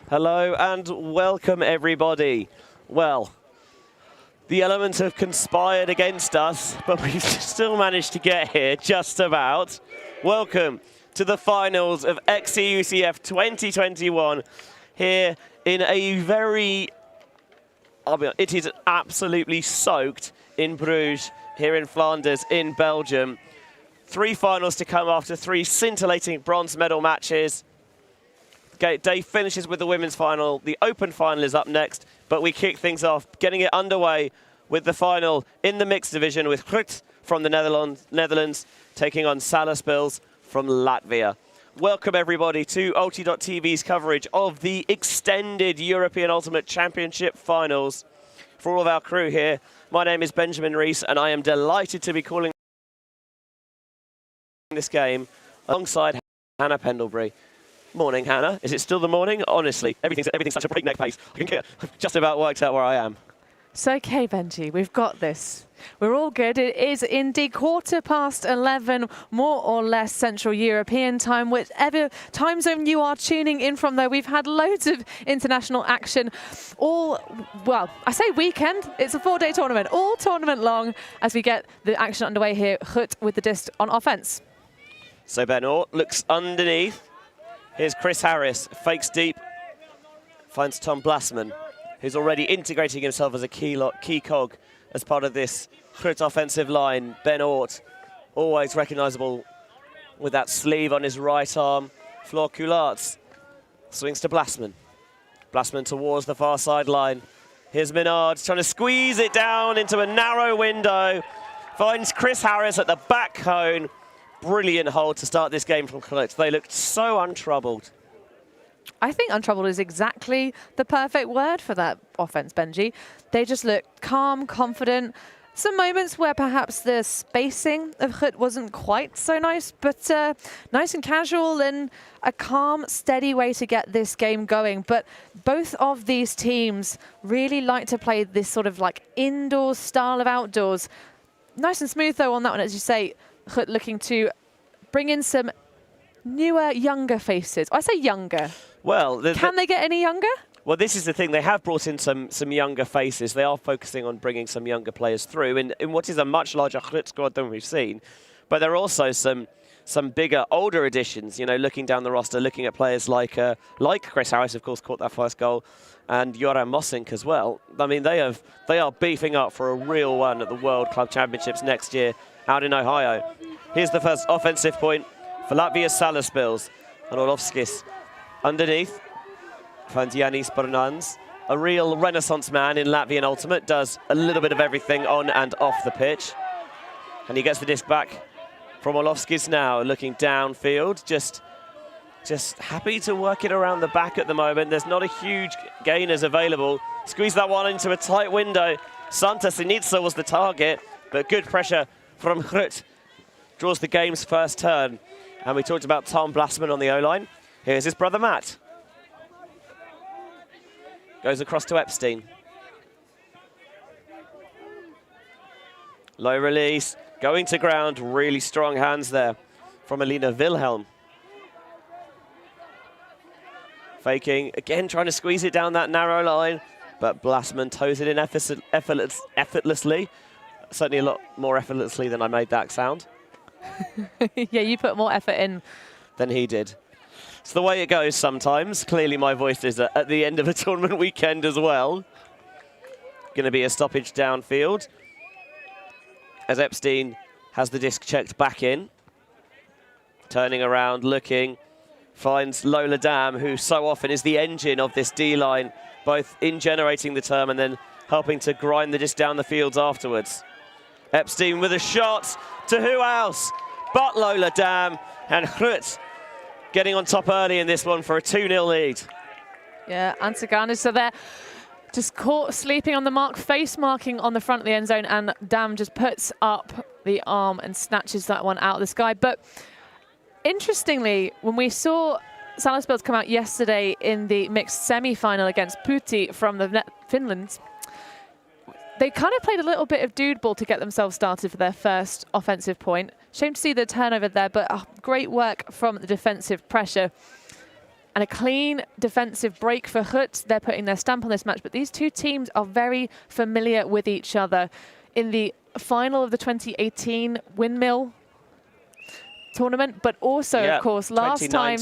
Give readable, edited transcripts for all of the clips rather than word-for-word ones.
Hello and welcome everybody. Well, the elements have conspired against us, but we've still managed to get here just about. Welcome to the finals of xEUCF 2021 here in a very, it is absolutely soaked in Bruges, here in Flanders, in Belgium. 3 finals to come after 3 scintillating bronze medal matches. Day finishes with the women's final. The open final is up next, but we kick things off, getting it underway with the final in the mixed division with GRUT from the Netherlands taking on Salaspils from Latvia. Welcome everybody to ulti.TV's coverage of the extended European Ultimate Championship finals. For all of our crew here, my name is Benjamin Rees and I am delighted to be calling this game alongside Hannah Pendlebury. Morning, Hannah. Is it still the morning? Honestly, everything's such a breakneck pace. I can get just about worked out where I am. It's okay, Benji. We've got this. We're all good. It is indeed 11:15, more or less Central European time, whichever time zone you are tuning in from there. We've had loads of international action all, well, I say weekend. It's a 4-day tournament, all tournament long as we get the action underway here. GRUT with the disc on offense. So Benoit looks underneath. Here's Chris Harris, fakes deep, finds Tom Blasman, who's already integrating himself as a key cog as part of this GRUT offensive line. Benoit, always recognisable with that sleeve on his right arm. Floor Coularts swings to Blasman. Blasman towards the far sideline. Here's Minard trying to squeeze it down into a narrow window. Finds Chris Harris at the back cone. Brilliant hold to start this game from GRUT. They looked so untroubled. I think untroubled is exactly the perfect word for that offense, Benji. They just looked calm, confident. Some moments where perhaps the spacing of GRUT wasn't quite so nice, but nice and casual and a calm, steady way to get this game going. But both of these teams really like to play this sort of like indoor style of outdoors. Nice and smooth though on that one, as you say. GRUT looking to bring in some newer, younger faces. I say younger. Well, can they get any younger? Well, this is the thing. They have brought in some younger faces. They are focusing on bringing some younger players through in what is a much larger GRUT squad than we've seen. But there are also some bigger, older additions. You know, looking down the roster, looking at players like Chris Harris, of course, caught that first goal, and Joran Mossink as well. I mean, they are beefing up for a real one at the World Club Championships next year out in Ohio. Here's the first offensive point for Latvia's Salaspils. And Orlovskis underneath finds Yanis Bernans, a real renaissance man in Latvian Ultimate, does a little bit of everything on and off the pitch. And he gets the disc back from Orlovskis now, looking downfield, just happy to work it around the back at the moment. There's not a huge gainers available. Squeeze that one into a tight window. Santa Sinica was the target, but good pressure from GRUT. Draws the game's first turn. And we talked about Tom Blasman on the O-line. Here's his brother Matt. Goes across to Epstein. Low release, going to ground. Really strong hands there from Alina Wilhelm. Faking, again trying to squeeze it down that narrow line. But Blasman toes it in effortlessly. Certainly a lot more effortlessly than I made that sound. Yeah, you put more effort in than he did. It's the way it goes sometimes. Clearly my voice is at the end of a tournament weekend as well. Going to be a stoppage downfield as Epstein has the disc checked back in. Turning around, looking, finds Lola Dam, who so often is the engine of this D-line, both in generating the term and then helping to grind the disc down the fields afterwards. Epstein with a shot to who else but Lola Dam, and GRUT getting on top early in this one for a 2-0 lead. Yeah, Antigana, so they're just caught sleeping on the mark, face marking on the front of the end zone, and Dam just puts up the arm and snatches that one out of the sky. But interestingly, when we saw Salaspils come out yesterday in the mixed semi-final against Puti from the Finland, they kind of played a little bit of dude ball to get themselves started for their first offensive point. Shame to see the turnover there, but great work from the defensive pressure. And a clean defensive break for GRUT. They're putting their stamp on this match, but these two teams are very familiar with each other. In the final of the 2018 Windmill tournament, but also, of course, last time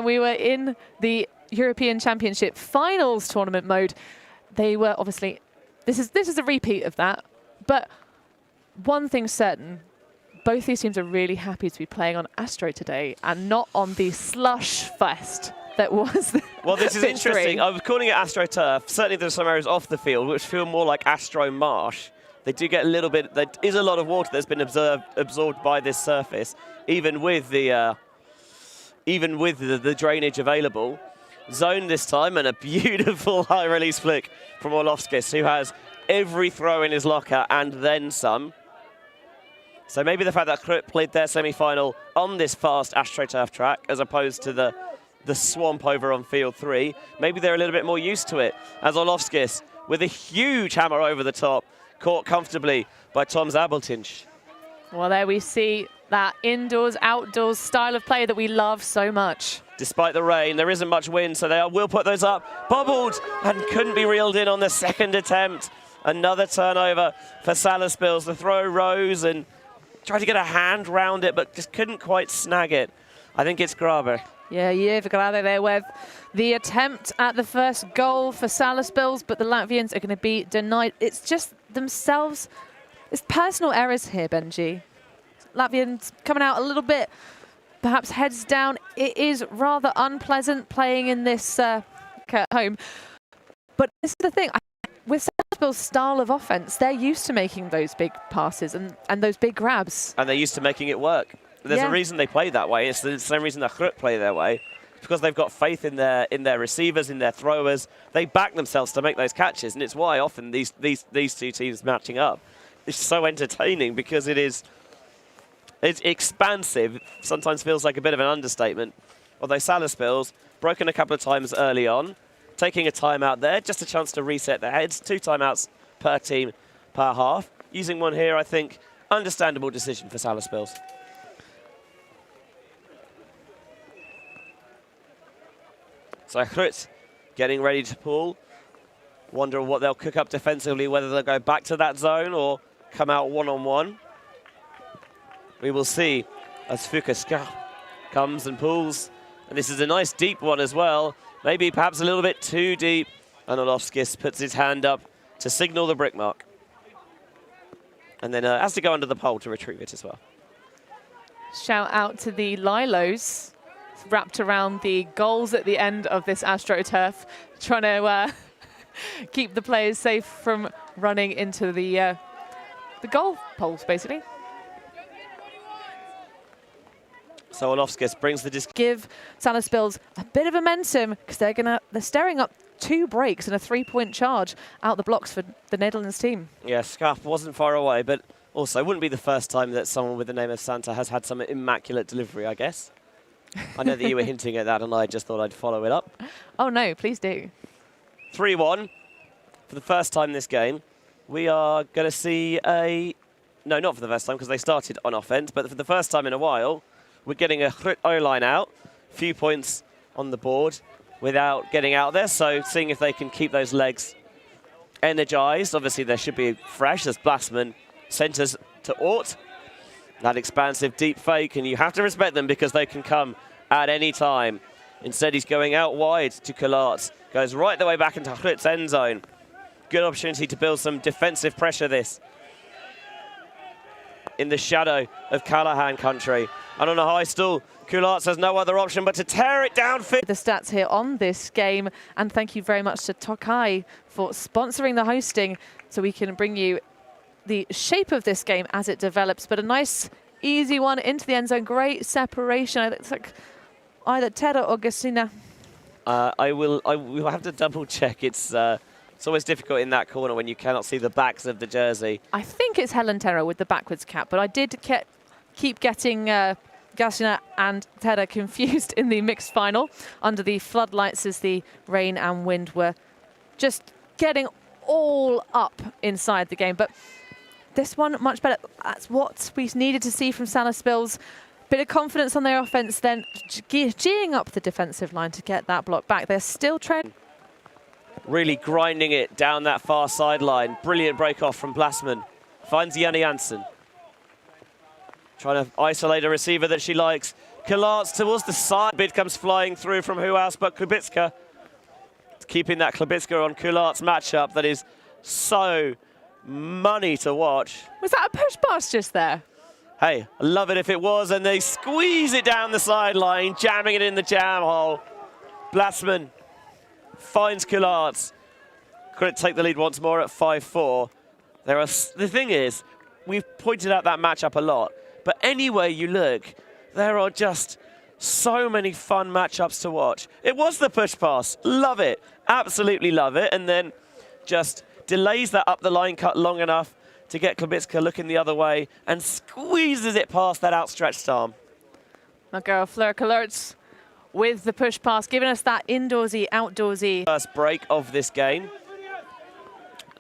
we were in the European Championship Finals tournament mode. They were obviously, this is a repeat of that, but one thing's certain, both these teams are really happy to be playing on Astro today and not on the slush fest that was. Well, this is interesting. I was calling it Astro Turf. Certainly there's some areas off the field which feel more like Astro Marsh. They do get a little bit, there is a lot of water that's been absorbed by this surface, even with the drainage available. Zone this time, and a beautiful high release flick from Orlovskis, who has every throw in his locker and then some. So maybe the fact that GRUT played their semi-final on this fast AstroTurf track as opposed to the swamp over on field 3, maybe they're a little bit more used to it. As Orlovskis, with a huge hammer over the top, caught comfortably by Tom Zabeltinch. Well, there we see that indoors-outdoors style of play that we love so much. Despite the rain, there isn't much wind, so they will put those up. Bobbled and couldn't be reeled in on the second attempt. Another turnover for Salaspils. The throw rose and tried to get a hand round it, but just couldn't quite snag it. I think it's Graber. Yeah, Graber there with the attempt at the first goal for Salaspils, but the Latvians are going to be denied. It's just themselves. It's personal errors here, Benji. Latvians coming out a little bit, perhaps heads down. It is rather unpleasant playing in this at home. But this is the thing. With Salaspils' style of offense, they're used to making those big passes and those big grabs. And they're used to making it work. There's a reason they play that way. It's the same reason that GRUT play their way. It's because they've got faith in their receivers, in their throwers. They back themselves to make those catches, and it's why often these two teams matching up is so entertaining, because it's expansive. Sometimes feels like a bit of an understatement. Although Salaspils broken a couple of times early on, taking a timeout there, just a chance to reset their heads. 2 timeouts per team per half. Using one here, I think, understandable decision for Salaspils. So GRUT getting ready to pull. Wonder what they'll cook up defensively, whether they'll go back to that zone or come out one-on-one. We will see as xEUCF comes and pulls. And this is a nice deep one as well. Maybe perhaps a little bit too deep. And Orlovskis puts his hand up to signal the brick mark. And then has to go under the pole to retrieve it as well. Shout out to the Lilos wrapped around the goals at the end of this AstroTurf, trying to keep the players safe from running into the goal poles, basically. So Orlovskis brings the disc. Give Salaspils a bit of momentum, because they're staring up 2 breaks and a 3-point charge out the blocks for the Netherlands team. Yeah, Scarp wasn't far away, but also wouldn't be the first time that someone with the name of Santa has had some immaculate delivery, I guess. I know that you were hinting at that, and I just thought I'd follow it up. Oh no, please do. 3-1 for the first time this game. We are going to see a... No, not for the first time, because they started on offense, but for the first time in a while, we're getting a GRUT O-line out. Few points on the board without getting out there, so seeing if they can keep those legs energized. Obviously, they should be fresh as Blasman centers to Ort. That expansive deep fake, and you have to respect them because they can come at any time. Instead, he's going out wide to Kolarz. Goes right the way back into GRUT's end zone. Good opportunity to build some defensive pressure this in the shadow of Callahan country. And on a high stool, Kolarz has no other option but to tear it down. The stats here on this game, and thank you very much to Tokai for sponsoring the hosting so we can bring you the shape of this game as it develops. But a nice, easy one into the end zone. Great separation. It's like either Ted or Augustina. I will have to double check. It's always difficult in that corner when you cannot see the backs of the jersey. I think it's Helen Terra with the backwards cap, but I did keep getting Gasina and Terra confused in the mixed final under the floodlights as the rain and wind were just getting all up inside the game. But this one, much better. That's what we needed to see from Salaspils. Bit of confidence on their offense then, geeing up the defensive line to get that block back. They're still treading. Really grinding it down that far sideline. Brilliant break off from Blasman. Finds Janne Jansen. Trying to isolate a receiver that she likes. Kularts towards the side. Bid comes flying through from who else but Klubitska. Keeping that Klubitska on Kularts matchup that is so money to watch. Was that a push pass just there? Hey, I love it if it was, and they squeeze it down the sideline, jamming it in the jam hole. Blasman finds Kularts. Could take the lead once more at 5-4. The thing is, we've pointed out that matchup a lot, but anywhere you look, there are just so many fun matchups to watch. It was the push pass. Love it. Absolutely love it. And then just delays that up the line cut long enough to get Klubitska looking the other way and squeezes it past that outstretched arm. My girl, Fleur Kularts with the push pass, giving us that indoorsy, outdoorsy. First break of this game.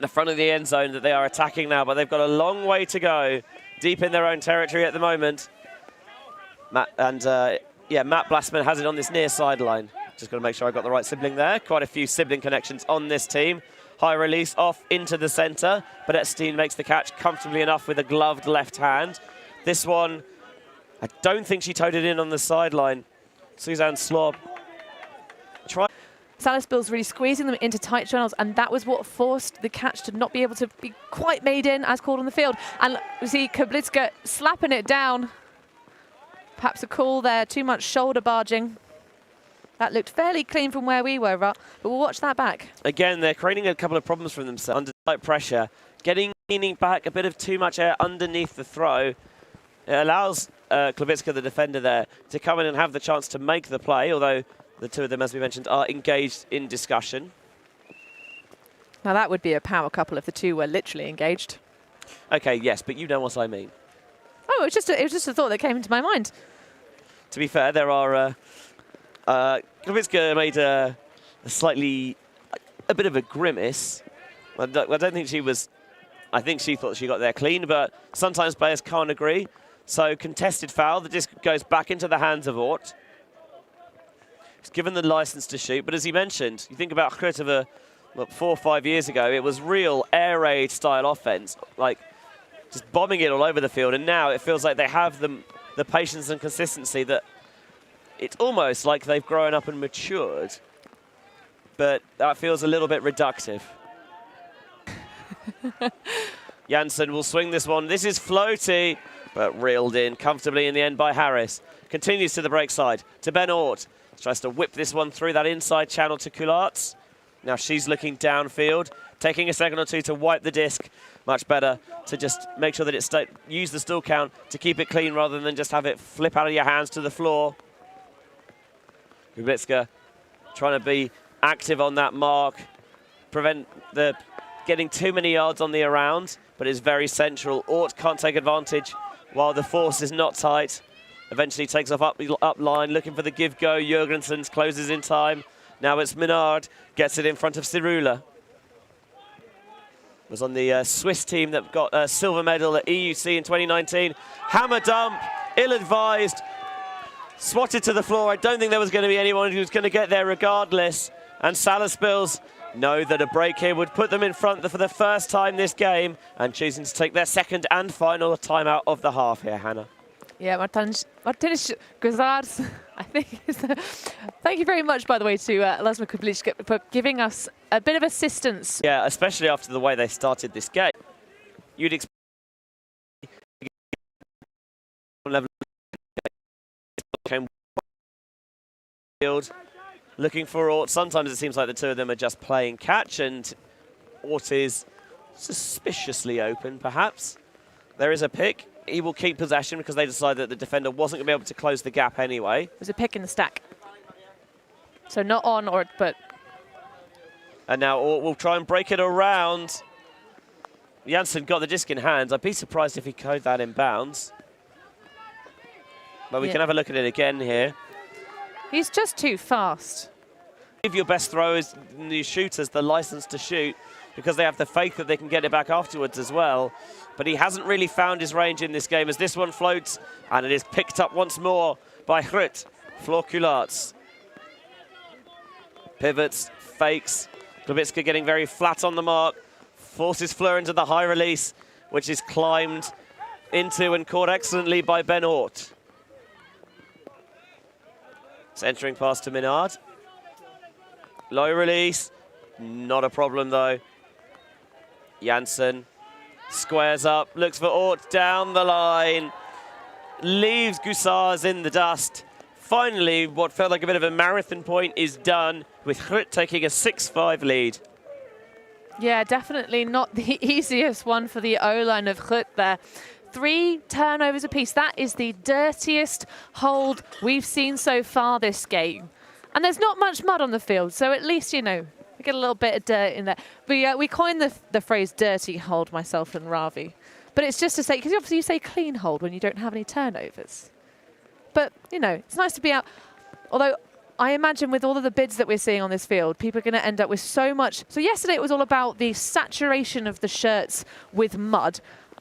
The front of the end zone that they are attacking now, but they've got a long way to go. Deep in their own territory at the moment. Matt Blasman has it on this near sideline. Just got to make sure I got the right sibling there. Quite a few sibling connections on this team. High release off into the center, but Epstein makes the catch comfortably enough with a gloved left hand. This one, I don't think she towed it in on the sideline. Suzanne Slob. Salaspils really squeezing them into tight channels, and that was what forced the catch to not be able to be quite made in as called on the field. And we see Klubitska slapping it down. Perhaps a call there, too much shoulder barging. That looked fairly clean from where we were, but we'll watch that back. Again, they're creating a couple of problems for themselves under tight pressure. Leaning back, a bit of too much air underneath the throw. It allows Klubitska, the defender there, to come in and have the chance to make the play, although the two of them, as we mentioned, are engaged in discussion. Now that would be a power couple if the two were literally engaged. Okay, yes, but you know what I mean. Oh, it was just a thought that came into my mind. To be fair, there are... Klubitska made a bit of a grimace. I don't think she was... I think she thought she got there clean, but sometimes players can't agree. So contested foul, the disc goes back into the hands of Ort. He's given the license to shoot, but as he mentioned, you think about GRUT of 4 or 5 years ago, it was real air raid style offense, like just bombing it all over the field, and now it feels like they have the patience and consistency that it's almost like they've grown up and matured, but that feels a little bit reductive. Janssen will swing this one. This is floaty, but reeled in comfortably in the end by Harris. Continues to the break side, to Ben Ort. Tries to whip this one through that inside channel to Kularts. Now she's looking downfield, taking a second or two to wipe the disc. Much better to just make sure that it use the stall count to keep it clean rather than just have it flip out of your hands to the floor. Klubitska trying to be active on that mark, prevent the getting too many yards on the around, but is very central. Ort can't take advantage while the force is not tight. Eventually takes off up line, looking for the give-go. Jurgensen closes in time. Now it's Minard, gets it in front of Cirula. Was on the Swiss team that got a silver medal at EUC in 2019. Hammer dump, ill-advised, swatted to the floor. I don't think there was going to be anyone who was going to get there regardless. And Salaspils know that a break here would put them in front for the first time this game, and choosing to take their second and final timeout of the half here, Hannah. Yeah, Martins Guzards, I think. Thank you very much, by the way, to Lasma Kublicka for giving us a bit of assistance. Yeah, especially after the way they started this game. You'd expect looking for Ort. Sometimes it seems like the two of them are just playing catch, and Ort is suspiciously open, perhaps. There is a pick. He will keep possession because they decided that the defender wasn't going to be able to close the gap anyway. There's a pick in the stack. So not on, but... And now Ort will try and break it around. Janssen got the disc in hand. I'd be surprised if he coded that in bounds. But we can have a look at it again here. He's just too fast. Give your best throwers, new shooters, the license to shoot. because they have the faith that they can get it back afterwards as well. But he hasn't really found his range in this game as this one floats, and it is picked up once more by GRUT. Florculats. Pivots, fakes. Glubitska getting very flat on the mark. Forces Fleur into the high release, which is climbed into and caught excellently by Ben Hort. Centering pass to Minard. Low release. Not a problem though. Janssen squares up, looks for Hort down the line. Leaves Gussars in the dust. Finally, what felt like a bit of a marathon point is done, with GRUT taking a 6-5 lead. Yeah, definitely not the easiest one for the O-line of GRUT there. 3 turnovers apiece. That is the dirtiest hold we've seen so far this game. And there's not much mud on the field, so at least, you know, we get a little bit of dirt in there. We coined the phrase dirty hold, myself and Ravi. But it's just to say, because obviously you say clean hold when you don't have any turnovers. But, you know, it's nice to be out. Although I imagine with all of the bids that we're seeing on this field, people are going to end up with so much. So yesterday it was all about the saturation of the shirts with mud.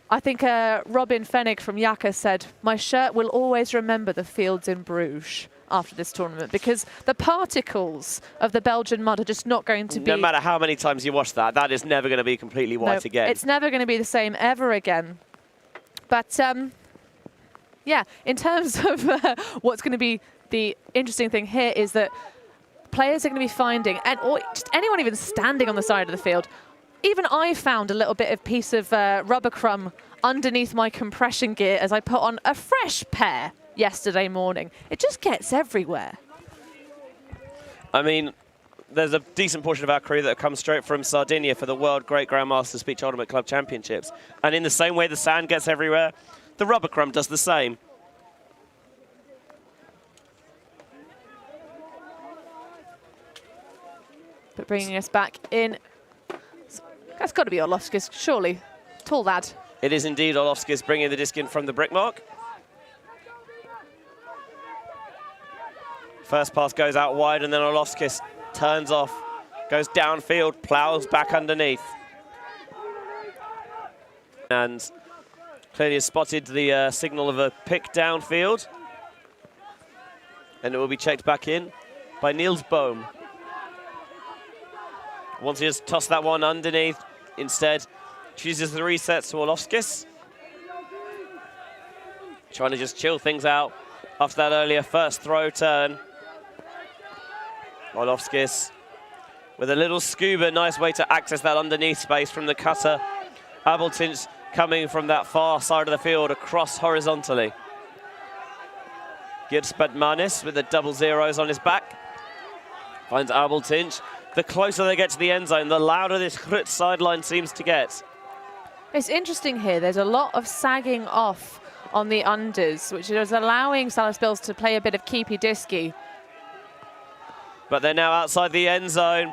I think Robin Fennick from Yaka said, "My shirt will always remember the fields in Bruges after this tournament, because the particles of the Belgian mud are just not going to be..." No matter how many times you wash that, that is never going to be completely white again. It's never going to be the same ever again. But yeah, in terms of what's going to be the interesting thing here is that players are going to be finding, or just anyone even standing on the side of the field. Even I found a little bit of piece of rubber crumb underneath my compression gear as I put on a fresh pair yesterday morning. It just gets everywhere. I mean, there's a decent portion of our crew that have come straight from Sardinia for the World Great Grandmasters Beach Ultimate Club Championships. And in the same way the sand gets everywhere, the rubber crumb does the same. But bringing us back in, that's got to be Orlovskis, surely. Tall lad. It is indeed Orlovskis bringing the disc in from the brick mark. First pass goes out wide, and then Orlovskis turns off, goes downfield, plows back underneath. And clearly has spotted the signal of a pick downfield. And it will be checked back in by Niels Bohm. Wants to just toss that one underneath. Instead, chooses the resets to Orlovskis. Trying to just chill things out after that earlier first throw turn. Orlovskis with a little scuba, nice way to access that underneath space from the cutter. Abeltins coming from that far side of the field across horizontally. Gibbs Badmanis with the double zeros on his back. Finds Abeltins. The closer they get to the end zone, the louder this GRUT sideline seems to get. It's interesting here. There's a lot of sagging off on the unders, which is allowing Salaspils to play a bit of keepy-disky. But they're now outside the end zone.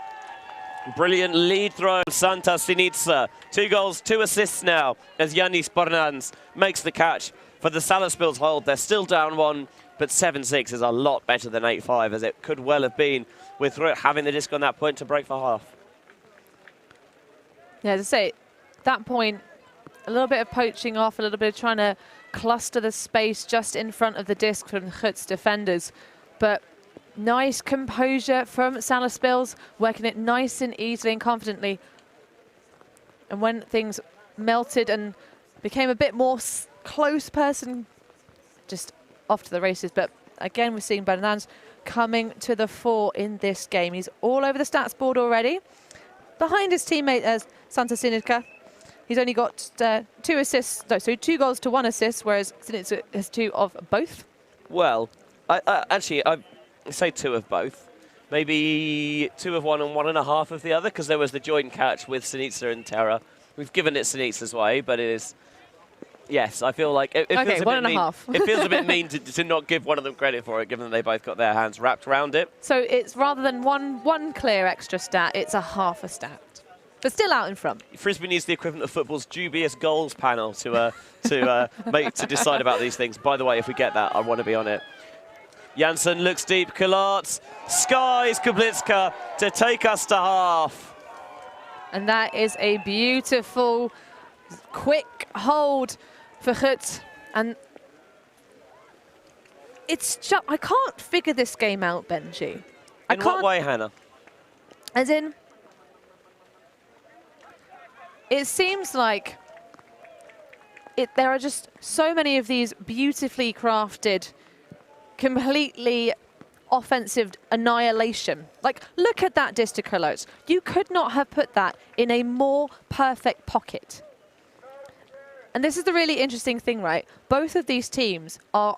Brilliant lead throw, Santa Sinitsa. 2 goals, 2 assists now, as Yannis Bornans makes the catch for the Salaspils hold. They're still down 1, but 7-6 is a lot better than 8-5, as it could well have been, with GRUT having the disc on that point to break for half. Yeah, as I say, that point, a little bit of poaching off, a little bit of trying to cluster the space just in front of the disc from GRUT's defenders. But nice composure from Salaspils, working it nice and easily and confidently. And when things melted and became a bit more close person, just off to the races. But again, we're seeing Bernans coming to the fore in this game. He's all over the stats board already. Behind his teammate as Santa Sinitsa. He's only got 2 assists, no, so 2 goals to 1 assist, whereas Sinitsa has 2 of both. Well, actually, I say 2 of both. Maybe 2 of one and 1.5 of the other, because there was the joint catch with Sinitsa and Terra. We've given it Sinitsa's way, but it is... Yes, I feel like it feels okay, a bit mean. It feels a bit mean to not give one of them credit for it, given that they both got their hands wrapped around it. So it's rather than one clear extra stat, it's a half a stat, but still out in front. Frisbee needs the equivalent of football's dubious goals panel to decide about these things. By the way, if we get that, I want to be on it. Janssen looks deep. Kalarts skies Kublitska to take us to half. And that is a beautiful, quick hold for GRUT. And it's just, I can't figure this game out, Benji. In what way, Hannah? As in, it seems like there are just so many of these beautifully crafted, completely offensive annihilation. Like, look at that Disticolote. You could not have put that in a more perfect pocket. And this is the really interesting thing, right? Both of these teams are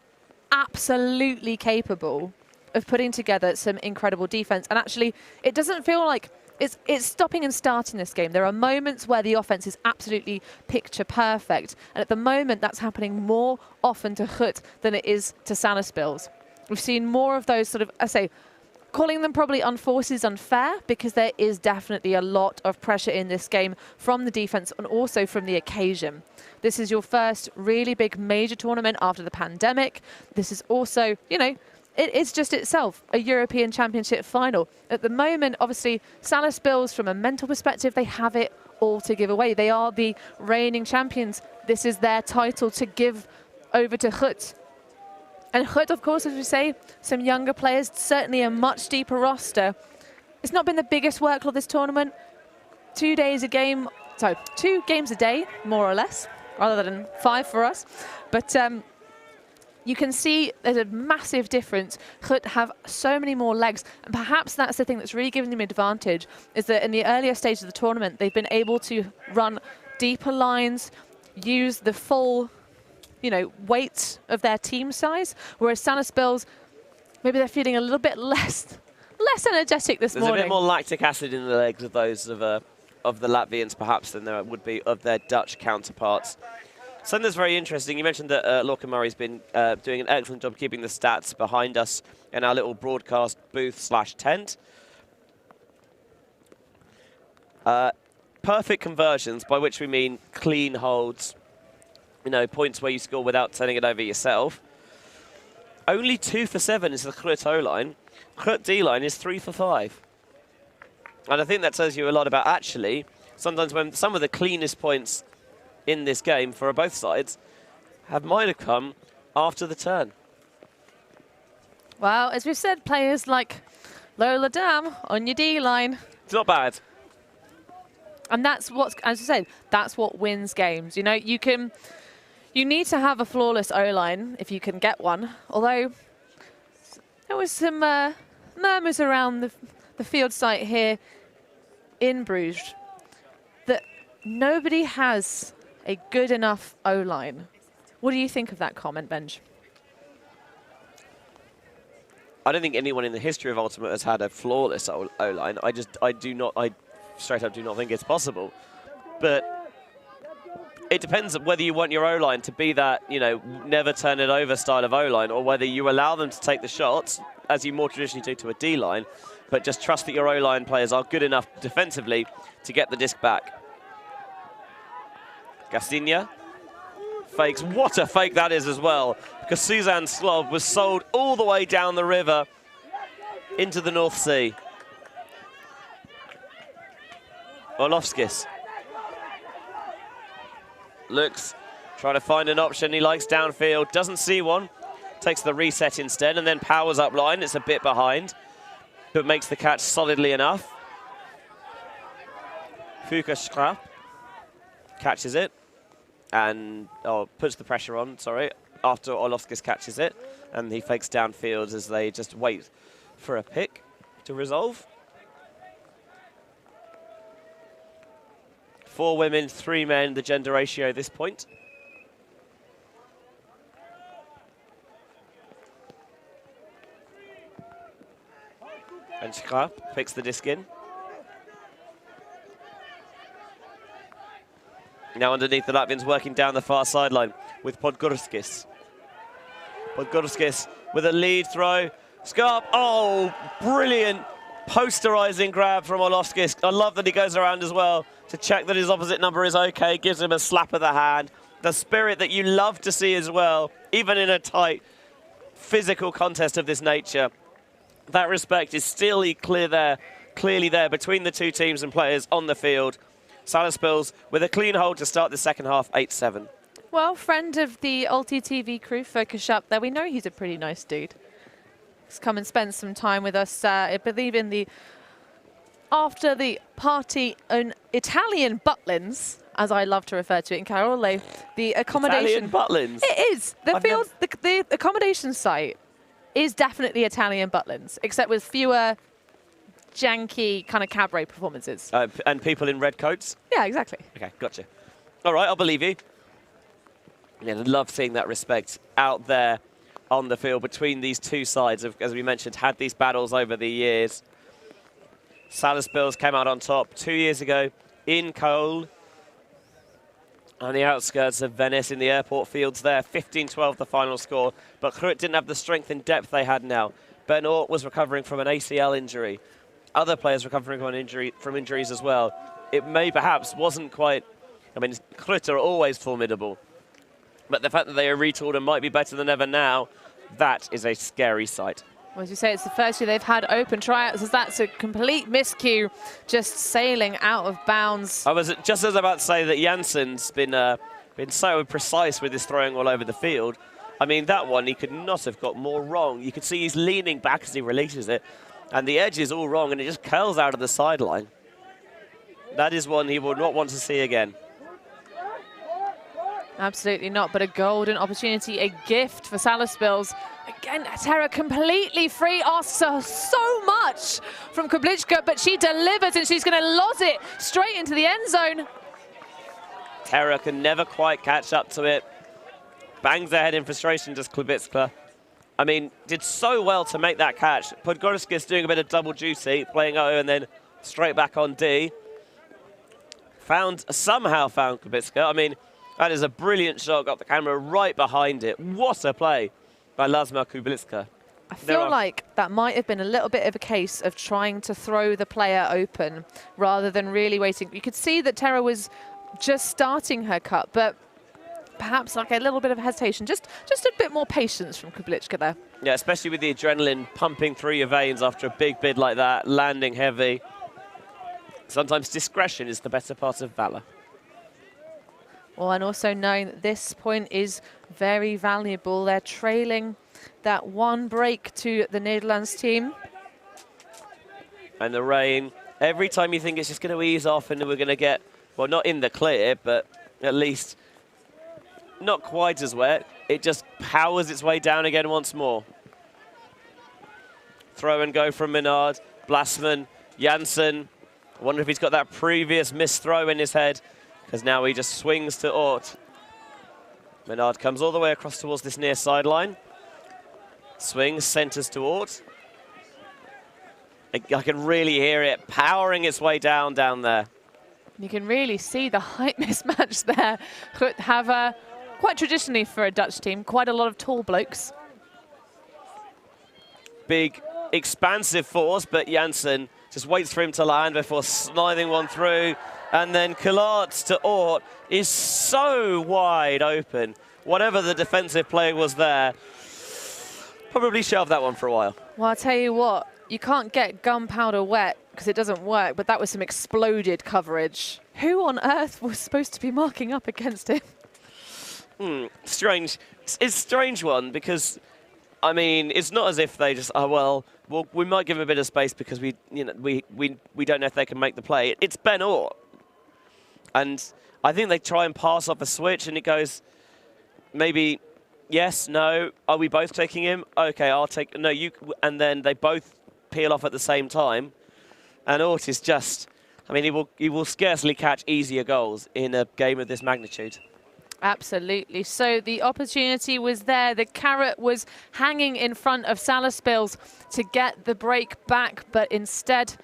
absolutely capable of putting together some incredible defense. And actually, it doesn't feel like it's stopping and starting this game. There are moments where the offense is absolutely picture perfect. And at the moment, that's happening more often to GRUT than it is to Salaspils. We've seen more of those sort of, I say, calling them probably unforced is unfair, because there is definitely a lot of pressure in this game from the defense and also from the occasion. This is your first really big major tournament after the pandemic. This is also, you know, it is just itself a European Championship final. At the moment, obviously, Salaspils, from a mental perspective, they have it all to give away. They are the reigning champions. This is their title to give over to GRUT. And GRUT, of course, as we say, some younger players, certainly a much deeper roster. It's not been the biggest workload this tournament. 2 games a day, more or less, rather than 5 for us. But you can see there's a massive difference. GRUT have so many more legs, and perhaps that's the thing that's really giving them an advantage, is that in the earlier stages of the tournament, they've been able to run deeper lines, use the full, you know, weight of their team size, whereas Salaspils, maybe they're feeling a little bit less energetic this morning. There's a bit more lactic acid in the legs of those of the Latvians, perhaps, than there would be of their Dutch counterparts. Something that's very interesting, you mentioned that Lorcan Murray's been doing an excellent job keeping the stats behind us in our little broadcast booth/tent. Perfect conversions, by which we mean clean holds, you know, points where you score without turning it over yourself. Only 2 for 7 is the GRUT O-line. GRUT D-line is 3 for 5. And I think that tells you a lot about, actually, sometimes when some of the cleanest points in this game for both sides might have come after the turn. Well, as we've said, players like Lola Dam on your D-line. It's not bad. And that's what's, as I said, that's what wins games. You know, you need to have a flawless O-line if you can get one. Although there was some murmurs around the field site here in Bruges that nobody has a good enough O-line. What do you think of that comment, Benj? I don't think anyone in the history of Ultimate has had a flawless O-line. I straight up do not think it's possible. But it depends on whether you want your O-line to be that, you know, never turn it over style of O-line, or whether you allow them to take the shots, as you more traditionally do to a D-line, but just trust that your O-line players are good enough defensively to get the disc back. Gastinia fakes. What a fake that is as well, because Suzanne Slov was sold all the way down the river into the North Sea. Orlovskis looks, trying to find an option. He likes downfield, doesn't see one, takes the reset instead, and then powers up line. It's a bit behind, but makes the catch solidly enough. Fuka catches it and puts the pressure on, after Orlovskis catches it, and he fakes downfield as they just wait for a pick to resolve. 4 women, 3 men, the gender ratio at this point. And Schra picks the disc in. Now underneath, the Latvians working down the far sideline with Podgorskis. Podgorskis with a lead throw. Scarp, oh, brilliant posterizing grab from Orlovskis. I love that he goes around as well to check that his opposite number is okay, gives him a slap of the hand. The spirit that you love to see as well, even in a tight physical contest of this nature. That respect is still clear there clearly there between the two teams and players on the field. Salaspils with a clean hold to start the second half, 8-7. Well, friend of the ulti.TV crew, Focus Up there, we know he's a pretty nice dude. He's come and spent some time with us, I believe in the after the party in Italian Butlins, as I love to refer to it in Carole, the accommodation. Italian Butlins? It is. The accommodation site is definitely Italian Butlins, except with fewer janky kind of cabaret performances. And people in red coats? Yeah, exactly. Okay, gotcha. All right, I'll believe you. Yeah, I love seeing that respect out there on the field between these two sides, as we mentioned, had these battles over the years. Salaspils came out on top 2 years ago in Cole, on the outskirts of Venice in the airport fields there. 15-12 the final score, but GRUT didn't have the strength and depth they had now. Ben Ort was recovering from an ACL injury. Other players recovering from injuries as well. It may perhaps wasn't quite, I mean, GRUT are always formidable, but the fact that they are retooled and might be better than ever now, that is a scary sight. Well, as you say, it's the first year they've had open tryouts, as that's a complete miscue, just sailing out of bounds. I was just about to say that Jansen's been so precise with his throwing all over the field. I mean, that one, he could not have got more wrong. You could see he's leaning back as he releases it, and the edge is all wrong, and it just curls out of the sideline. That is one he would not want to see again. Absolutely not, but a golden opportunity, a gift for Salaspils. Again, Terra completely free, asks her so much from Kublichka, but she delivers and she's going to loz it straight into the end zone. Terra can never quite catch up to it. Bangs her head in frustration, does Kublichka. I mean, did so well to make that catch. Podgorskis doing a bit of double duty, playing O and then straight back on D. Somehow found Kublichka. I mean, that is a brilliant shot, got the camera right behind it. What a play by Lasma Kublichka. I feel like that might have been a little bit of a case of trying to throw the player open rather than really waiting. You could see that Terra was just starting her cut, but perhaps like a little bit of hesitation. Just a bit more patience from Kublichka there. Yeah, especially with the adrenaline pumping through your veins after a big bid like that, landing heavy. Sometimes discretion is the better part of valor. Well, and also knowing that this point is very valuable. They're trailing that one break to the Netherlands team. And the rain, every time you think it's just going to ease off and we're going to get, well, not in the clear, but at least not quite as wet, it just powers its way down again once more. Throw and go from Menard, Blasman, Jansen. I wonder if he's got that previous missed throw in his head, because now he just swings to Ort. Menard comes all the way across towards this near sideline. Swings, centres to Ort. I can really hear it powering its way down there. You can really see the height mismatch there. GRUT have, quite traditionally for a Dutch team, quite a lot of tall blokes. Big, expansive force, but Jansen just waits for him to land before sliding one through. And then Kilart to Ort is so wide open. Whatever the defensive play was there, probably shelved that one for a while. Well, I'll tell you what, you can't get gunpowder wet because it doesn't work, but that was some exploded coverage. Who on earth was supposed to be marking up against him? Strange. It's a strange one because, I mean, it's not as if they just, well, we might give him a bit of space because we don't know if they can make the play. It's Ben Ort. And I think they try and pass off a switch and it goes maybe yes, no, are we both taking him? Okay, I'll take, no, you, and then they both peel off at the same time. And Ort is just, I mean, he will scarcely catch easier goals in a game of this magnitude. Absolutely. So the opportunity was there. The carrot was hanging in front of Salaspils to get the break back, but instead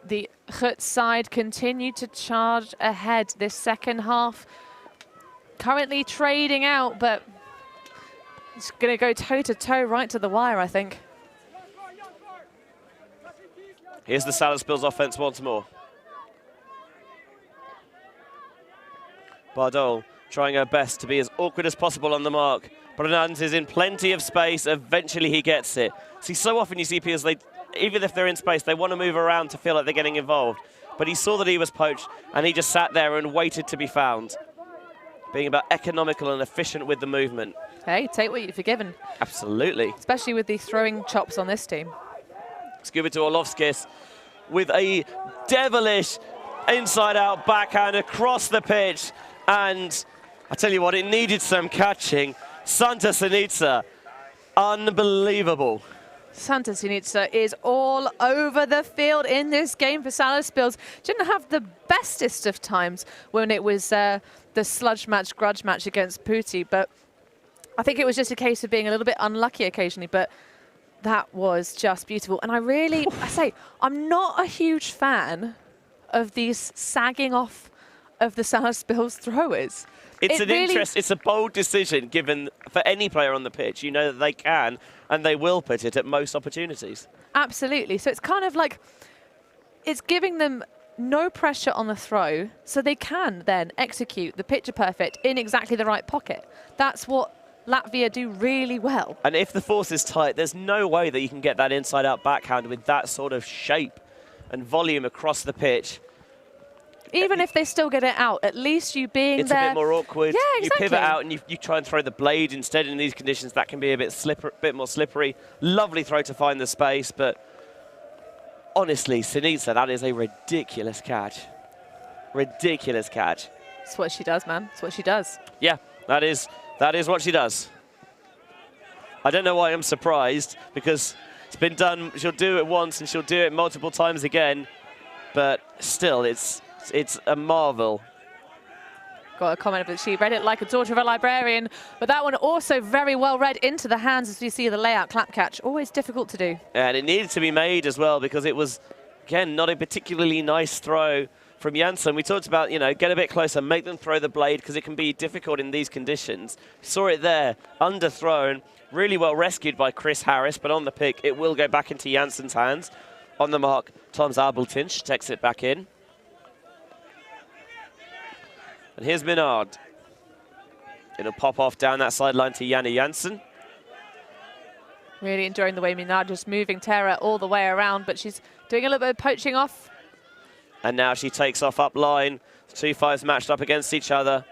the GRUT side continued to charge ahead this second half. Currently trading out, but it's going to go toe-to-toe right to the wire, I think. Here's the Salaspils offense once more. Bardol trying her best to be as awkward as possible on the mark. Brunans is in plenty of space. Eventually he gets it. See, so often you see players, even if they're in space, they want to move around to feel like they're getting involved. But he saw that he was poached, and he just sat there and waited to be found, being about economical and efficient with the movement. Hey, take what you've forgiven. Absolutely. Especially with the throwing chops on this team. Let's give it to Orlovskis with a devilish inside-out backhand across the pitch. And I tell you what, it needed some catching. Santa Synica, unbelievable. Santa Synica is all over the field in this game for Salaspils. Didn't have the bestest of times when it was the sludge match, grudge match against Putti, but I think it was just a case of being a little bit unlucky occasionally, but that was just beautiful. And I'm not a huge fan of these sagging off of the Salaspils throwers. It's a bold decision given for any player on the pitch. You know that they can and they will put it at most opportunities. Absolutely. So it's kind of like it's giving them no pressure on the throw, so they can then execute the picture perfect in exactly the right pocket. That's what Latvia do really well. And if the force is tight, there's no way that you can get that inside-out backhand with that sort of shape and volume across the pitch. Even if they still get it out, at least you being it's there. It's a bit more awkward. Yeah, exactly. You pivot out and you try and throw the blade instead in these conditions. That can be a bit more slippery. Lovely throw to find the space, but honestly, Synica, that is a ridiculous catch. Ridiculous catch. It's what she does, man. It's what she does. Yeah, that is what she does. I don't know why I'm surprised, because it's been done. She'll do it once and she'll do it multiple times again, but still, it's a marvel. Got a comment that she read it like a daughter of a librarian, but that one also very well read into the hands as we see the layout clap catch. Always difficult to do. And it needed to be made as well, because it was, again, not a particularly nice throw from Janssen. We talked about, get a bit closer, make them throw the blade, because it can be difficult in these conditions. Saw it there, underthrown, really well rescued by Chris Harris, but on the pick, it will go back into Janssen's hands. On the mark, Tom Zabeltinch takes it back in. And here's Minard. It'll pop off down that sideline to Janne Janssen. Really enjoying the way Minard just moving Tara all the way around, but she's doing a little bit of poaching off. And now she takes off up line. 2 5s matched up against each other.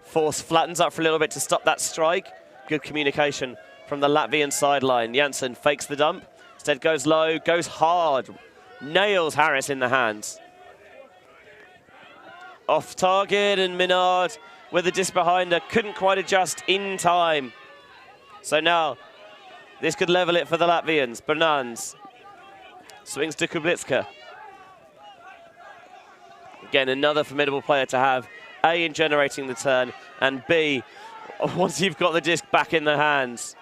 Force flattens up for a little bit to stop that strike. Good communication from the Latvian sideline. Janssen fakes the dump. Instead goes low, goes hard. Nails Harris in the hands. Off target, and Minard with a disc behind her. Couldn't quite adjust in time. So now this could level it for the Latvians. Bernans swings to Kublitska. Again, another formidable player to have, A, in generating the turn, and B, once you've got the disc back in the hands.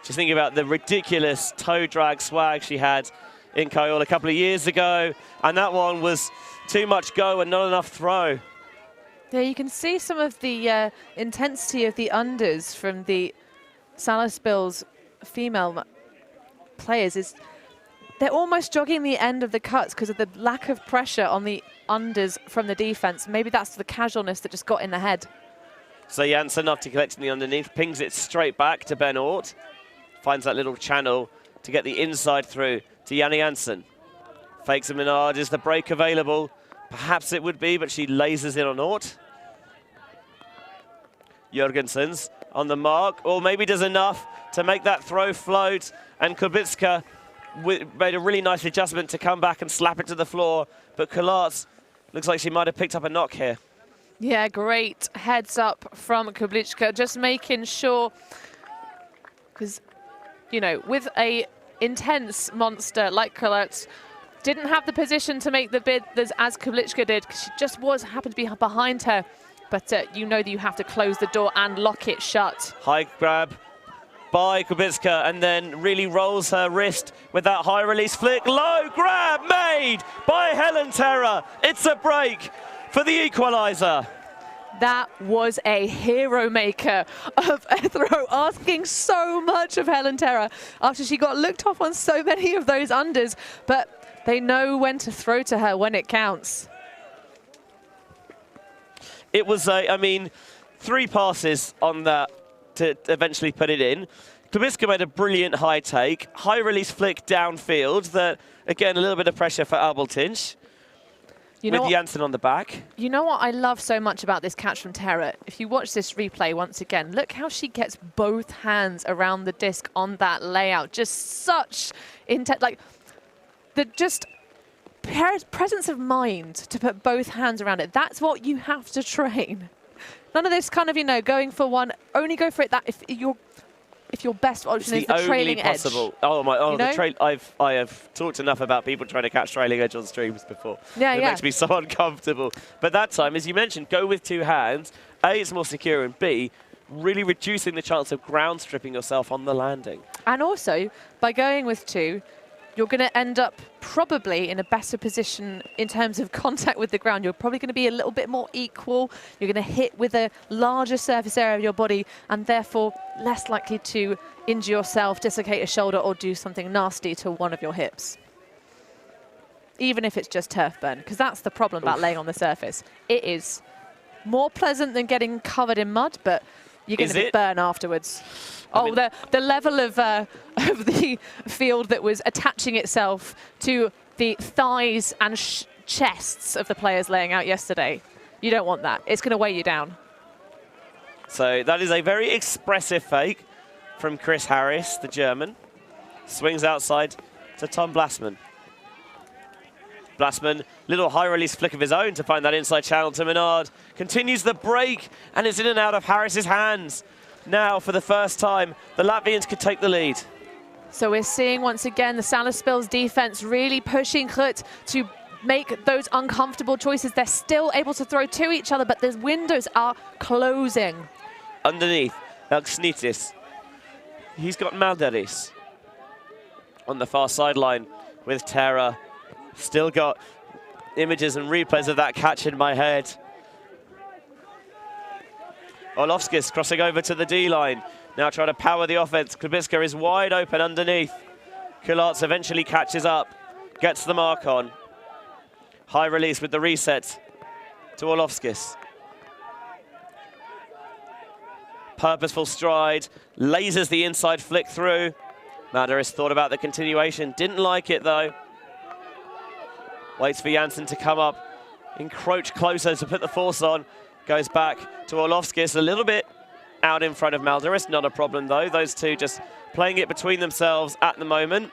Just thinking about the ridiculous toe drag swag she had in Kajol a couple of years ago, and that one was too much go and not enough throw. Yeah, you can see some of the intensity of the unders from the Salaspils female players. They're almost jogging the end of the cuts because of the lack of pressure on the unders from the defense. Maybe that's the casualness that just got in the head. So Janssen, after collecting the underneath, pings it straight back to Ben Ort. Finds that little channel to get the inside through to Janne Janssen. Fakes a Minard. Is the break available? Perhaps it would be, but she lasers in on Ort. Jorgensen's on the mark, or maybe does enough to make that throw float, and Kublitska made a really nice adjustment to come back and slap it to the floor, but Kolarz looks like she might have picked up a knock here. Yeah, great heads up from Kublitska, just making sure, because, with a intense monster like Kolarz, didn't have the position to make the bid as Kublitska did, because she just happened to be behind her. But that you have to close the door and lock it shut. High grab by Kublitska, and then really rolls her wrist with that high release flick. Low grab made by Helen Terra. It's a break for the equaliser. That was a hero maker of a throw, asking so much of Helen Terra after she got looked off on so many of those unders, but they know when to throw to her when it counts. It was, 3 passes on that to eventually put it in. Klubicka made a brilliant high take. High release flick downfield that, again, a little bit of pressure for Abeltinch. With Janssen on the back. You know what I love so much about this catch from Tara? If you watch this replay once again, look how she gets both hands around the disc on that layout. Just such intent, like the just presence of mind to put both hands around it. That's what you have to train. None of this kind of, you know, going for one, only go for it that if your best option is the trailing edge. Oh my! Oh, the trail. I have talked enough about people trying to catch trailing edge on streams before. Yeah, it makes me so uncomfortable. But that time, as you mentioned, go with two hands. A, it's more secure, and B, really reducing the chance of ground stripping yourself on the landing. And also, by going with two, you're going to end up probably in a better position in terms of contact with the ground. You're probably going to be a little bit more equal. You're going to hit with a larger surface area of your body and therefore less likely to injure yourself, dislocate a shoulder, or do something nasty to one of your hips. Even if it's just turf burn, because that's the problem about laying on the surface. It is more pleasant than getting covered in mud, but you're going to burn afterwards. The level of the field that was attaching itself to the thighs and chests of the players laying out yesterday. You don't want that. It's going to weigh you down. So that is a very expressive fake from Chris Harris, the German. Swings outside to Tom Blasman. Blasman, little high release flick of his own to find that inside channel to Menard. Continues the break, and it's in and out of Harris's hands. Now, for the first time, the Latvians could take the lead. So we're seeing once again the Salaspils defense really pushing GRUT to make those uncomfortable choices. They're still able to throw to each other, but the windows are closing. Underneath, Elksnitis. He's got Malderis on the far sideline with Terra. Still got images and replays of that catch in my head. Orlovskis crossing over to the D-line. Now trying to power the offense. Klubicka is wide open underneath. Kularts eventually catches up. Gets the mark on. High release with the reset to Orlovskis. Purposeful stride. Lasers the inside flick through. Madaris thought about the continuation. Didn't like it though. Waits for Janssen to come up. Encroach closer to put the force on. Goes back to Orlovskis, a little bit out in front of Malderis. Not a problem, though. Those two just playing it between themselves at the moment.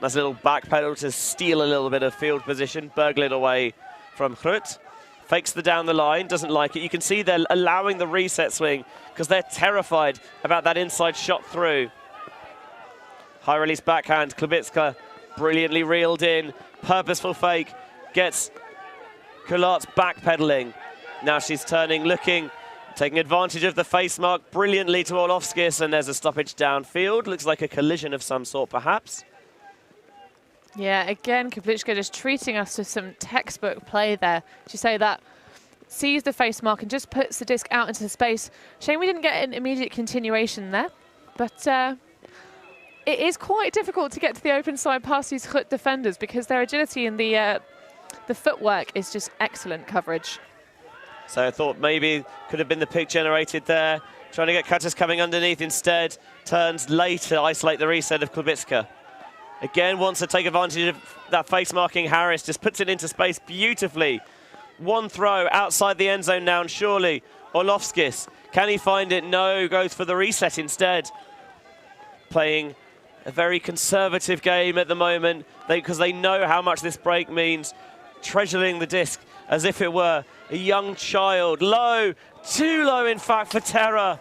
Nice little back pedal to steal a little bit of field position. Burgle it away from GRUT. Fakes the down the line, doesn't like it. You can see they're allowing the reset swing because they're terrified about that inside shot through. High release backhand. Klubicka brilliantly reeled in. Purposeful fake. Gets Kularts backpedaling. Now she's turning, looking, taking advantage of the face mark brilliantly to Orlovskis, and there's a stoppage downfield. Looks like a collision of some sort, perhaps. Yeah, again, Klubicka just treating us to some textbook play there. She say that sees the face mark and just puts the disc out into the space. Shame we didn't get an immediate continuation there, but it is quite difficult to get to the open side past these GRUT defenders because their agility and the footwork is just excellent coverage. So I thought maybe could have been the pick generated there. Trying to get cutters coming underneath instead. Turns late to isolate the reset of Klubicka. Again, wants to take advantage of that face marking Harris. Just puts it into space beautifully. One throw outside the end zone now, and surely Orlovskis. Can he find it? No, goes for the reset instead. Playing a very conservative game at the moment because they know how much this break means. Treasuring the disc as if it were a young child. Low, too low in fact for Terra.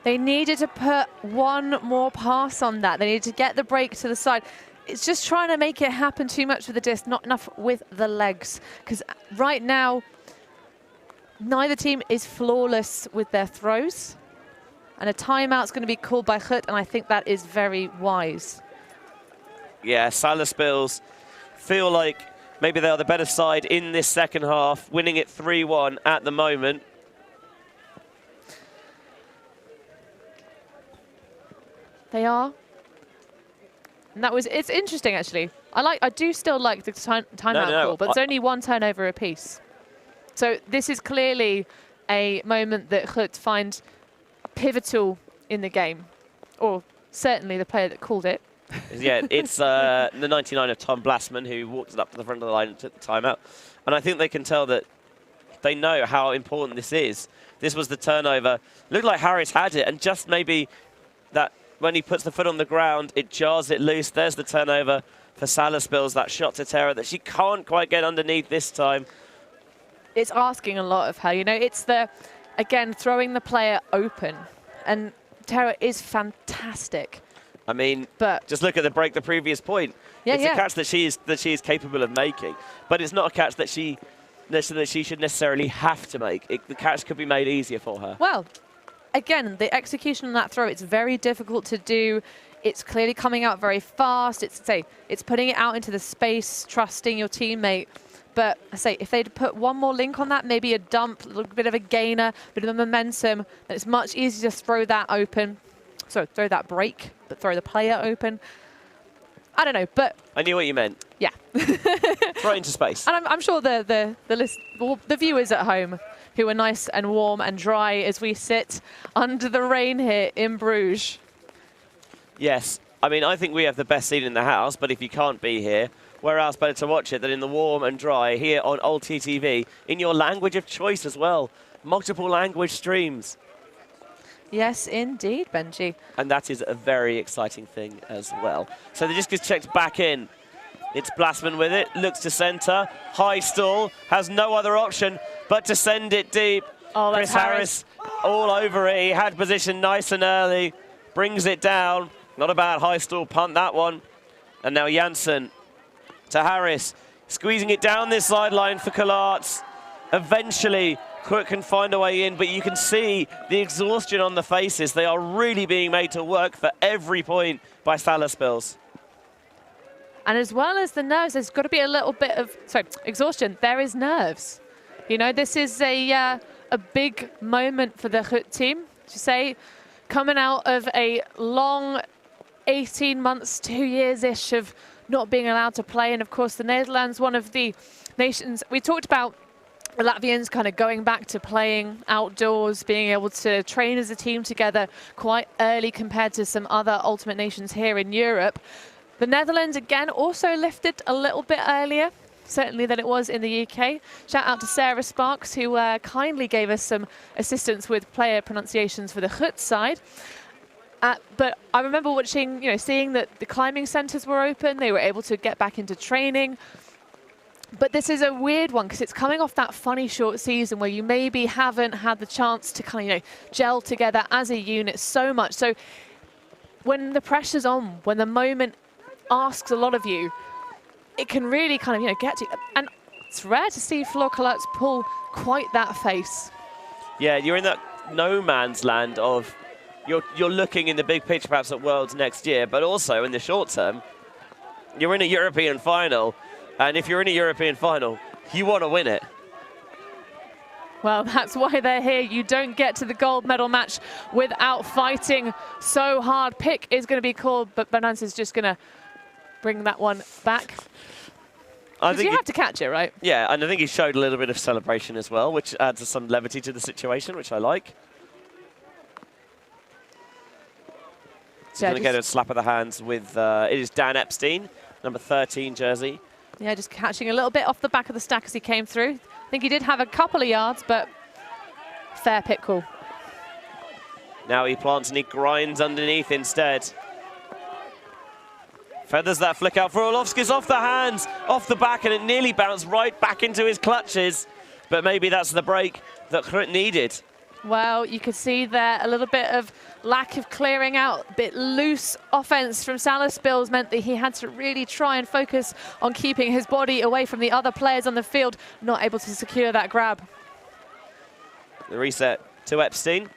They needed to put one more pass on that. They needed to get the break to the side. It's just trying to make it happen too much with the disc, not enough with the legs. Because right now, neither team is flawless with their throws. And a timeout's going to be called by GRUT, and I think that is very wise. Yeah, Salaspils feel like maybe they are the better side in this second half, winning it 3-1 at the moment. They are. And that was, it's interesting actually. I do still like the timeout call, but it's only one turnover apiece. So this is clearly a moment that GRUT find pivotal in the game, or certainly the player that called it. Yeah, it's the 99 of Tom Blasman who walked it up to the front of the line and took the timeout. And I think they can tell that they know how important this is. This was the turnover. Looked like Harris had it, and just maybe that when he puts the foot on the ground, it jars it loose. There's the turnover for Salaspils, that shot to Tara that she can't quite get underneath this time. It's asking a lot of her. You know, it's again, throwing the player open. And Tara is fantastic. I mean, but just look at the break the previous point. Yeah, it's a catch that she is capable of making, but it's not a catch that she should necessarily have to make. The catch could be made easier for her. Well, again, the execution on that throw, it's very difficult to do. It's clearly coming out very fast. It's putting it out into the space, trusting your teammate. But I say, if they'd put one more link on that, maybe a dump, a little bit of a gainer, a bit of a momentum, then it's much easier to throw that open. So throw that break, but throw the player open. I don't know, but I knew what you meant. Yeah. Throw it into space. And I'm sure the viewers at home who are nice and warm and dry as we sit under the rain here in Bruges. Yes. I mean, I think we have the best seat in the house, but if you can't be here, where else better to watch it than in the warm and dry here on ulti.TV, in your language of choice as well. Multiple language streams. Yes, indeed, Benji. And that is a very exciting thing as well. So the disc is checked back in. It's Blasman with it, looks to centre. High stall, has no other option but to send it deep. Oh, Chris Harris all over it. He had position nice and early. Brings it down. Not a bad high stall punt, that one. And now Janssen to Harris. Squeezing it down this sideline for Collarts. Eventually, Crook can find a way in, but you can see the exhaustion on the faces. They are really being made to work for every point by Salaspils. And as well as the nerves, there's got to be a little bit of exhaustion. There is nerves. You know, this is a big moment for the GRUT team. To say, coming out of a long 18 months, 2 years-ish of not being allowed to play. And of course, the Netherlands, one of the nations, we talked about the Latvians kind of going back to playing outdoors, being able to train as a team together quite early compared to some other ultimate nations here in Europe. The Netherlands, again, also lifted a little bit earlier, certainly than it was in the UK. Shout out to Sarah Sparks, who kindly gave us some assistance with player pronunciations for the GRUT side. But I remember watching, seeing that the climbing centres were open. They were able to get back into training. But this is a weird one because it's coming off that funny short season where you maybe haven't had the chance to kind of, gel together as a unit so much. So when the pressure's on, when the moment asks a lot of you, it can really kind of, get to you. And it's rare to see Floor Collarts pull quite that face. Yeah, you're in that no man's land of you're looking in the big picture perhaps at Worlds next year, but also in the short term, you're in a European final. And if you're in a European final, you want to win it. Well, that's why they're here. You don't get to the gold medal match without fighting so hard. Pick is going to be called, but Bonanza is just going to bring that one back. I think you have to catch it, right? Yeah, and I think he showed a little bit of celebration as well, which adds some levity to the situation, which I like. He's going to get a slap of the hands with, it is Dan Epstein, number 13 jersey. Yeah, just catching a little bit off the back of the stack as he came through. I think he did have a couple of yards, but fair pick call. Now he plants and he grinds underneath instead. Feathers that flick out for Orlovskis off the hands, off the back, and it nearly bounced right back into his clutches. But maybe that's the break that GRUT needed. Well, you could see there a little bit of lack of clearing out, a bit loose offense from Salaspils meant that he had to really try and focus on keeping his body away from the other players on the field, not able to secure that grab. The reset to Epstein.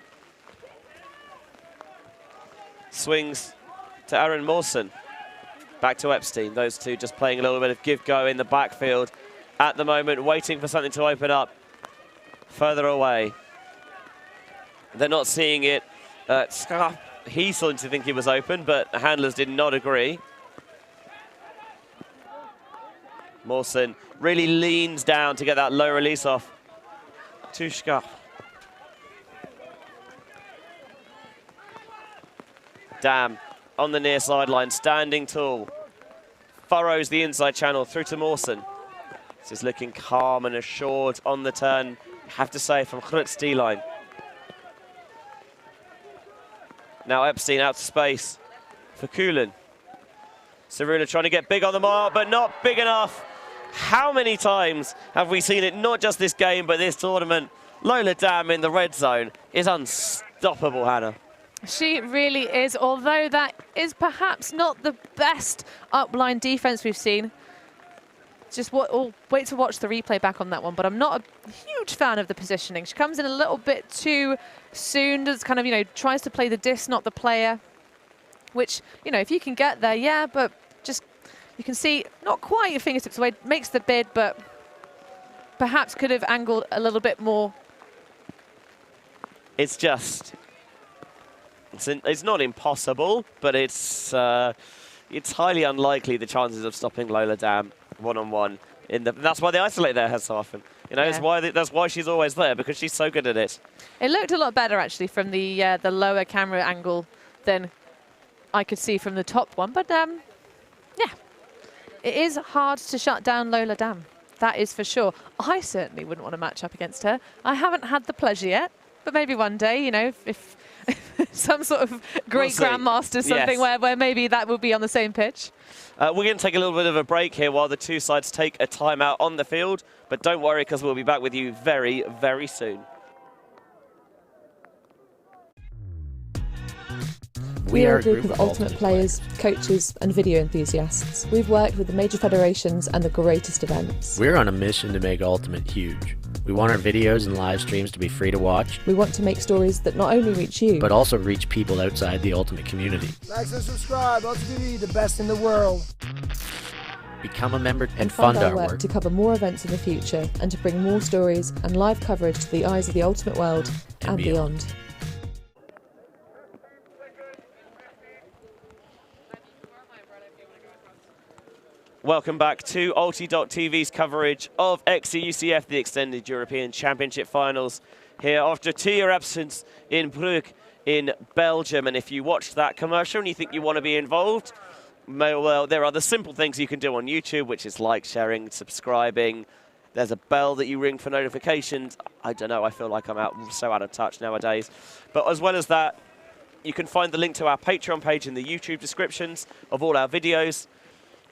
Swings to Aaron Mawson. Back to Epstein. Those two just playing a little bit of give-go in the backfield at the moment, waiting for something to open up further away. They're not seeing it. He seemed to think he was open, but the handlers did not agree. Mawson really leans down to get that low release off. Tushka. Damn. on the near sideline, standing tall. Furrows the inside channel through to Mawson. This is looking calm and assured on the turn, I have to say, from GRUT's D-line. Now Epstein out to space for Kulen. Cerula trying to get big on the mark, but not big enough. How many times have we seen it, not just this game, but this tournament? Lola Dam in the red zone is unstoppable, Hannah. She really is, although that is perhaps not the best upline defense we've seen. Just wait to watch the replay back on that one, but I'm not a huge fan of the positioning. She comes in a little bit too soon, does kind of, you know, tries to play the disc, not the player, which, you know, if you can get there, yeah, but just, you can see not quite your fingertips away, makes the bid, but perhaps could have angled a little bit more. It's just, it's not impossible, but it's highly unlikely the chances of stopping Lola Dam one-on-one. That's why they isolate their head so often. You know, Yeah. that's why she's always there, because she's so good at it. It looked a lot better actually from the lower camera angle than I could see from the top one, but yeah, it is hard to shut down Lola Dam. That is for sure. I certainly wouldn't want to match up against her. I haven't had the pleasure yet, but maybe one day, you know, if some sort of great grandmaster, something where maybe that will be on the same pitch. We're going to take a little bit of a break here while the two sides take a timeout on the field, but don't worry, because we'll be back with you very, very soon. We are a group of ultimate players, coaches and video enthusiasts. We've worked with the major federations and the greatest events. We're on a mission to make Ultimate huge. We want our videos and live streams to be free to watch. We want to make stories that not only reach you, but also reach people outside the Ultimate community. Like and subscribe, Ulti.TV, the best in the world. Become a member and fund fund our our work to cover more events in the future and to bring more stories and live coverage to the eyes of the Ultimate world and beyond. Welcome back to ulti.TV's coverage of xEUCF, the Extended European Championship Finals, here after a 2-year absence in Bruges in Belgium. And if you watched that commercial and you think you want to be involved, well, there are the simple things you can do on YouTube, which is like, sharing, subscribing. There's a bell that you ring for notifications. I don't know, I feel like I'm so out of touch nowadays. But as well as that, you can find the link to our Patreon page in the YouTube descriptions of all our videos.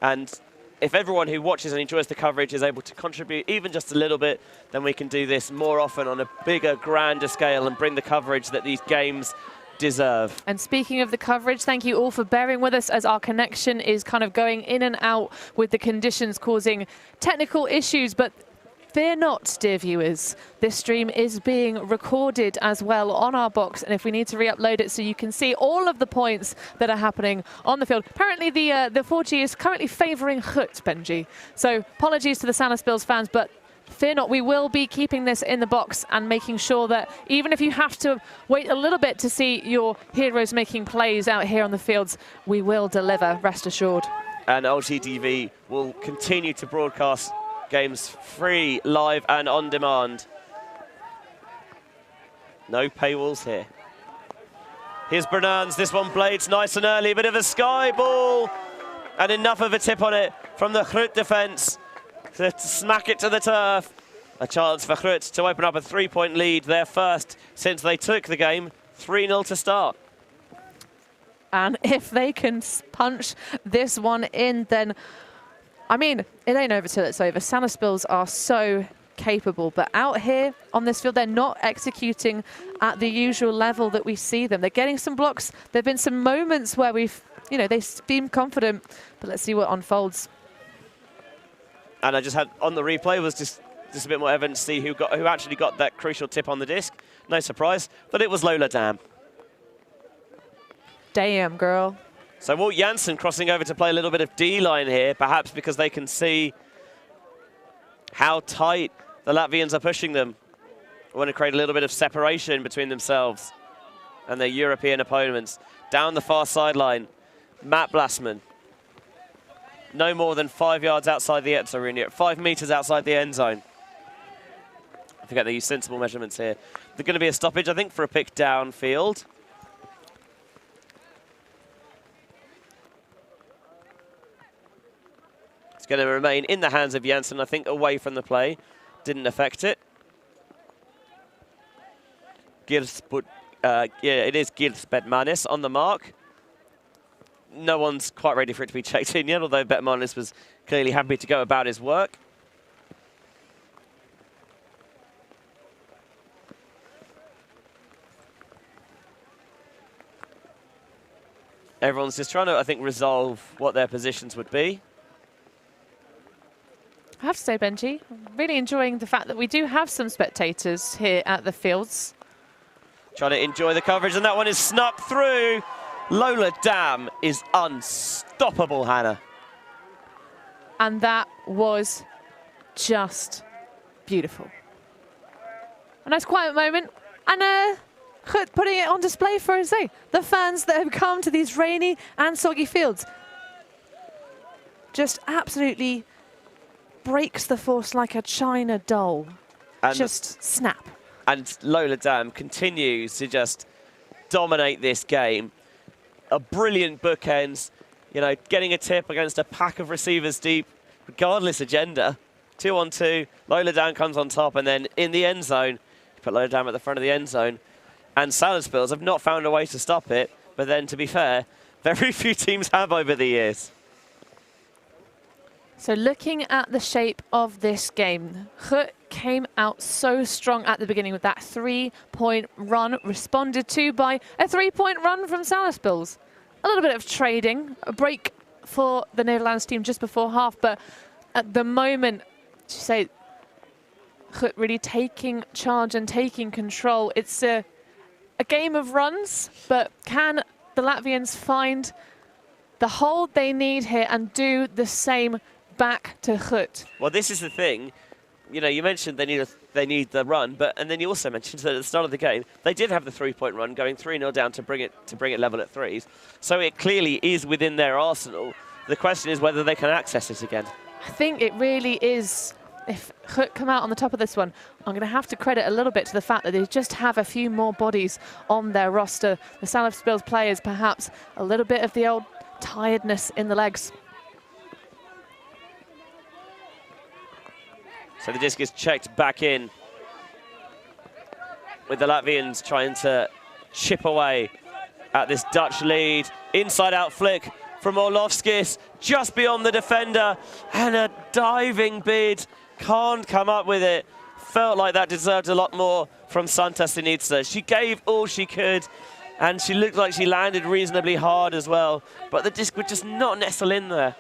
And if everyone who watches and enjoys the coverage is able to contribute even just a little bit, then we can do this more often on a bigger, grander scale and bring the coverage that these games deserve. And speaking of the coverage, thank you all for bearing with us as our connection is kind of going in and out with the conditions causing technical issues, but fear not, dear viewers. This stream is being recorded as well on our box, and if we need to re-upload it so you can see all of the points that are happening on the field. Apparently the 4G is currently favouring GRUT, Benji. So apologies to the Salaspils fans, but fear not, we will be keeping this in the box and making sure that even if you have to wait a little bit to see your heroes making plays out here on the fields, we will deliver, rest assured. And LTTV will continue to broadcast games free, live and on demand. No paywalls here. Here's Bernans, this one blades nice and early, bit of a sky ball. And enough of a tip on it from the GRUT defence to smack it to the turf. A chance for GRUT to open up a 3-point lead, their first since they took the game, 3-0 to start. And if they can punch this one in, then I mean, it ain't over till it's over. Salaspils are so capable, but out here on this field, they're not executing at the usual level that we see them. They're getting some blocks. There have been some moments where we've, you know, they seem confident, but let's see what unfolds. And I just had, on the replay, was just a bit more evidence to see who actually got that crucial tip on the disc. No surprise, but it was Lola Dam. Damn, girl. So Walt Janssen crossing over to play a little bit of D-line here, perhaps because they can see how tight the Latvians are pushing them. They want to create a little bit of separation between themselves and their European opponents. Down the far sideline, Matt Blasman. No more than 5 yards outside the 5 meters outside the end zone. I forget they use sensible measurements here. There's going to be a stoppage, I think, for a pick downfield. going to remain in the hands of Janssen, I think, away from the play. Didn't affect it. Yeah, it is Gils Bedmanis on the mark. No one's quite ready for it to be checked in yet, although Bedmanis was clearly happy to go about his work. Everyone's just trying to, I think, resolve what their positions would be. I have to say, Benji, I'm really enjoying the fact that we do have some spectators here at the fields. Trying to enjoy the coverage, and that one is snuck through. Lola Dam is unstoppable, Hannah. And that was just beautiful. A nice quiet moment, and GRUT putting it on display for us, the fans that have come to these rainy and soggy fields. Just absolutely breaks the force like a china doll. And just snap. And Lola Dam continues to just dominate this game. A brilliant bookends, you know, getting a tip against a pack of receivers deep, regardless agenda. 2-on-2, Lola Dam comes on top, and then in the end zone, you put Lola Dam at the front of the end zone, and Salaspils have not found a way to stop it, but then, to be fair, very few teams have over the years. So looking at the shape of this game, GRUT came out so strong at the beginning with that 3-point run, responded to by a 3-point run from Salaspils. A little bit of trading, a break for the Netherlands team just before half, but at the moment, to say, GRUT really taking charge and taking control. It's a game of runs, but can the Latvians find the hold they need here and do the same back to GRUT? Well, this is the thing. You know, you mentioned they need the run, and then you also mentioned that at the start of the game they did have the 3-point run, going 3-0 down to bring it level at threes. So it clearly is within their arsenal. The question is whether they can access it again. I think it really is. If GRUT come out on the top of this one, I'm going to have to credit a little bit to the fact that they just have a few more bodies on their roster. The Salaspils players, perhaps a little bit of the old tiredness in the legs. So the disc is checked back in, with the Latvians trying to chip away at this Dutch lead. Inside-out flick from Orlovskis, just beyond the defender, and a diving bid. Can't come up with it. Felt like that deserved a lot more from Santa Sinitsa. She gave all she could, and she looked like she landed reasonably hard as well, but the disc would just not nestle in there.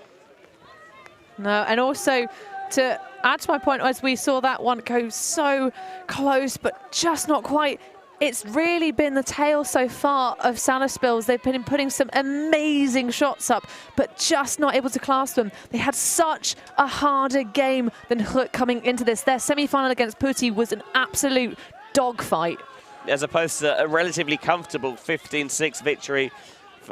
No, and also to add to my point, as we saw that one go so close, but just not quite. It's really been the tale so far of Salaspils. They've been putting some amazing shots up, but just not able to clasp them. They had such a harder game than GRUT coming into this. Their semi-final against Putty was an absolute dogfight. As opposed to a relatively comfortable 15-6 victory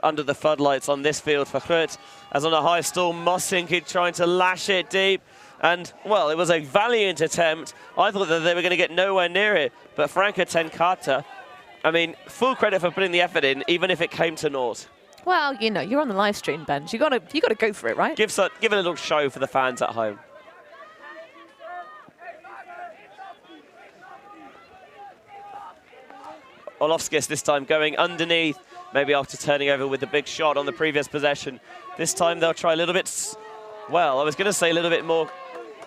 under the floodlights on this field for GRUT. As on a high stall, Mosinkic trying to lash it deep. And, well, it was a valiant attempt. I thought that they were going to get nowhere near it. But Franca Tenkata, I mean, full credit for putting the effort in, even if it came to naught. Well, you know, you're on the live stream, Ben. You got to go for it, right? Give a little show for the fans at home. Orlovskis this time going underneath, maybe after turning over with the big shot on the previous possession. This time they'll try a little bit, well, I was going to say a little bit more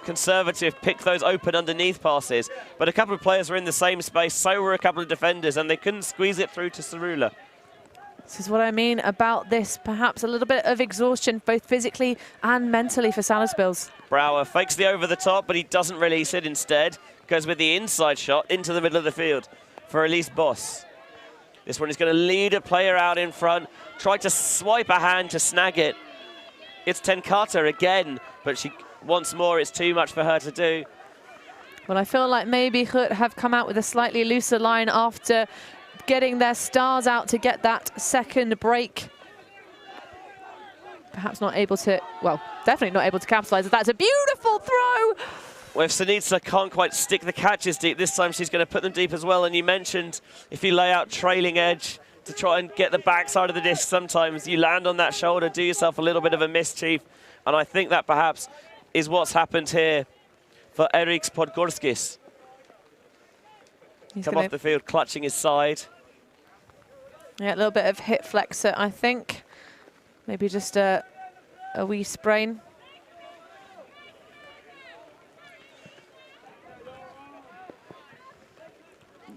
conservative, pick those open underneath passes, but a couple of players were in the same space, so were a couple of defenders, and they couldn't squeeze it through to Sarula. This is what I mean about this, perhaps a little bit of exhaustion, both physically and mentally for Salaspils. Brouwer fakes the over the top, but he doesn't release it. Instead, goes with the inside shot into the middle of the field for Elise Boss. This one is going to lead a player out in front, try to swipe a hand to snag it. It's Tenkata again, but once more it's too much for her to do. Well, I feel like maybe GRUT have come out with a slightly looser line after getting their stars out to get that second break. Perhaps not able to, well, definitely not able to capitalise. That's a beautiful throw. Well, if Sinitsa can't quite stick the catches deep, this time she's going to put them deep as well. And you mentioned if you lay out trailing edge to try and get the backside of the disc, sometimes you land on that shoulder, do yourself a little bit of a mischief. And I think that perhaps is what's happened here for Eriks Podgorskis. He's Come off the field, clutching his side. Yeah, a little bit of hip flexor, I think. Maybe just a wee sprain.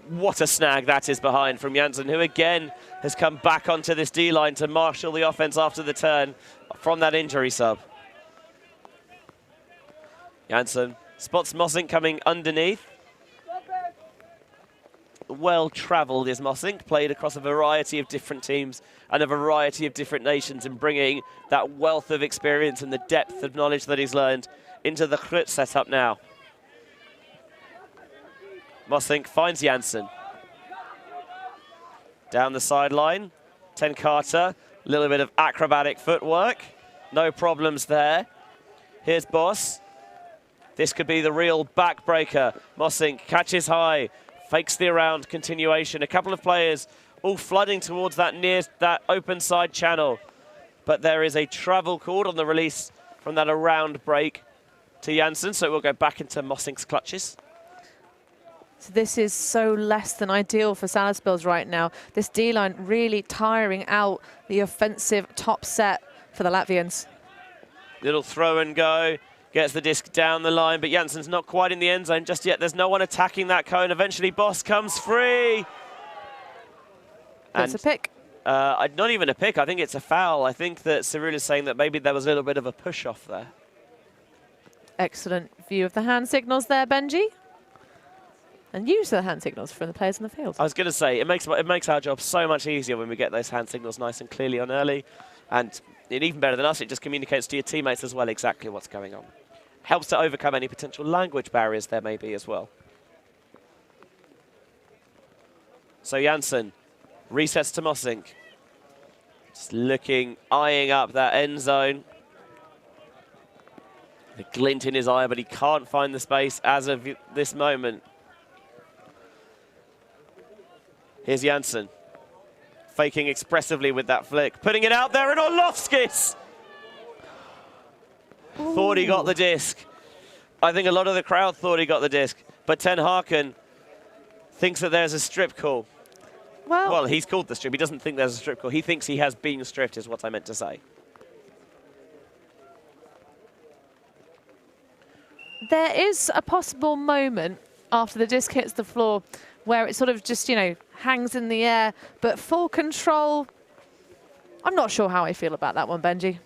What a snag that is behind from Janssen, who again has come back onto this D-line to marshal the offense after the turn from that injury sub. Janssen spots Mossink coming underneath. Well-travelled is Mossink, played across a variety of different teams and a variety of different nations, and bringing that wealth of experience and the depth of knowledge that he's learned into the GRUT setup now. Mossink finds Janssen. Down the sideline, Ten Carter, a little bit of acrobatic footwork. No problems there. Here's Boss. This could be the real backbreaker. Mossink catches high, fakes the around continuation. A couple of players all flooding towards that open side channel. But there is a travel called on the release from that around break to Janssen, so it will go back into Mossink's clutches. So this is so less than ideal for Salaspils right now. This D-line really tiring out the offensive top set for the Latvians. Little throw and go. Gets the disc down the line, but Janssen's not quite in the end zone just yet. There's no one attacking that cone. Eventually, Boss comes free. It's a pick. Not even a pick. I think it's a foul. I think that Cyril is saying that maybe there was a little bit of a push-off there. Excellent view of the hand signals there, Benji. And use the hand signals from the players in the field. I was going to say, it makes our job so much easier when we get those hand signals nice and clearly on early. And even better than us, it just communicates to your teammates as well exactly what's going on. Helps to overcome any potential language barriers there may be as well. So Janssen resets to Mossink. Just looking, eyeing up that end zone. A glint in his eye, but he can't find the space as of this moment. Here's Janssen, faking expressively with that flick, putting it out there, and Orlovskis thought he got the disc. I think a lot of the crowd thought he got the disc, but Ten Harken thinks that there's a strip call. Well, he's called the strip. He doesn't think there's a strip call. He thinks he has been stripped, is what I meant to say. There is a possible moment after the disc hits the floor where it sort of just, hangs in the air, but full control. I'm not sure how I feel about that one, Benji.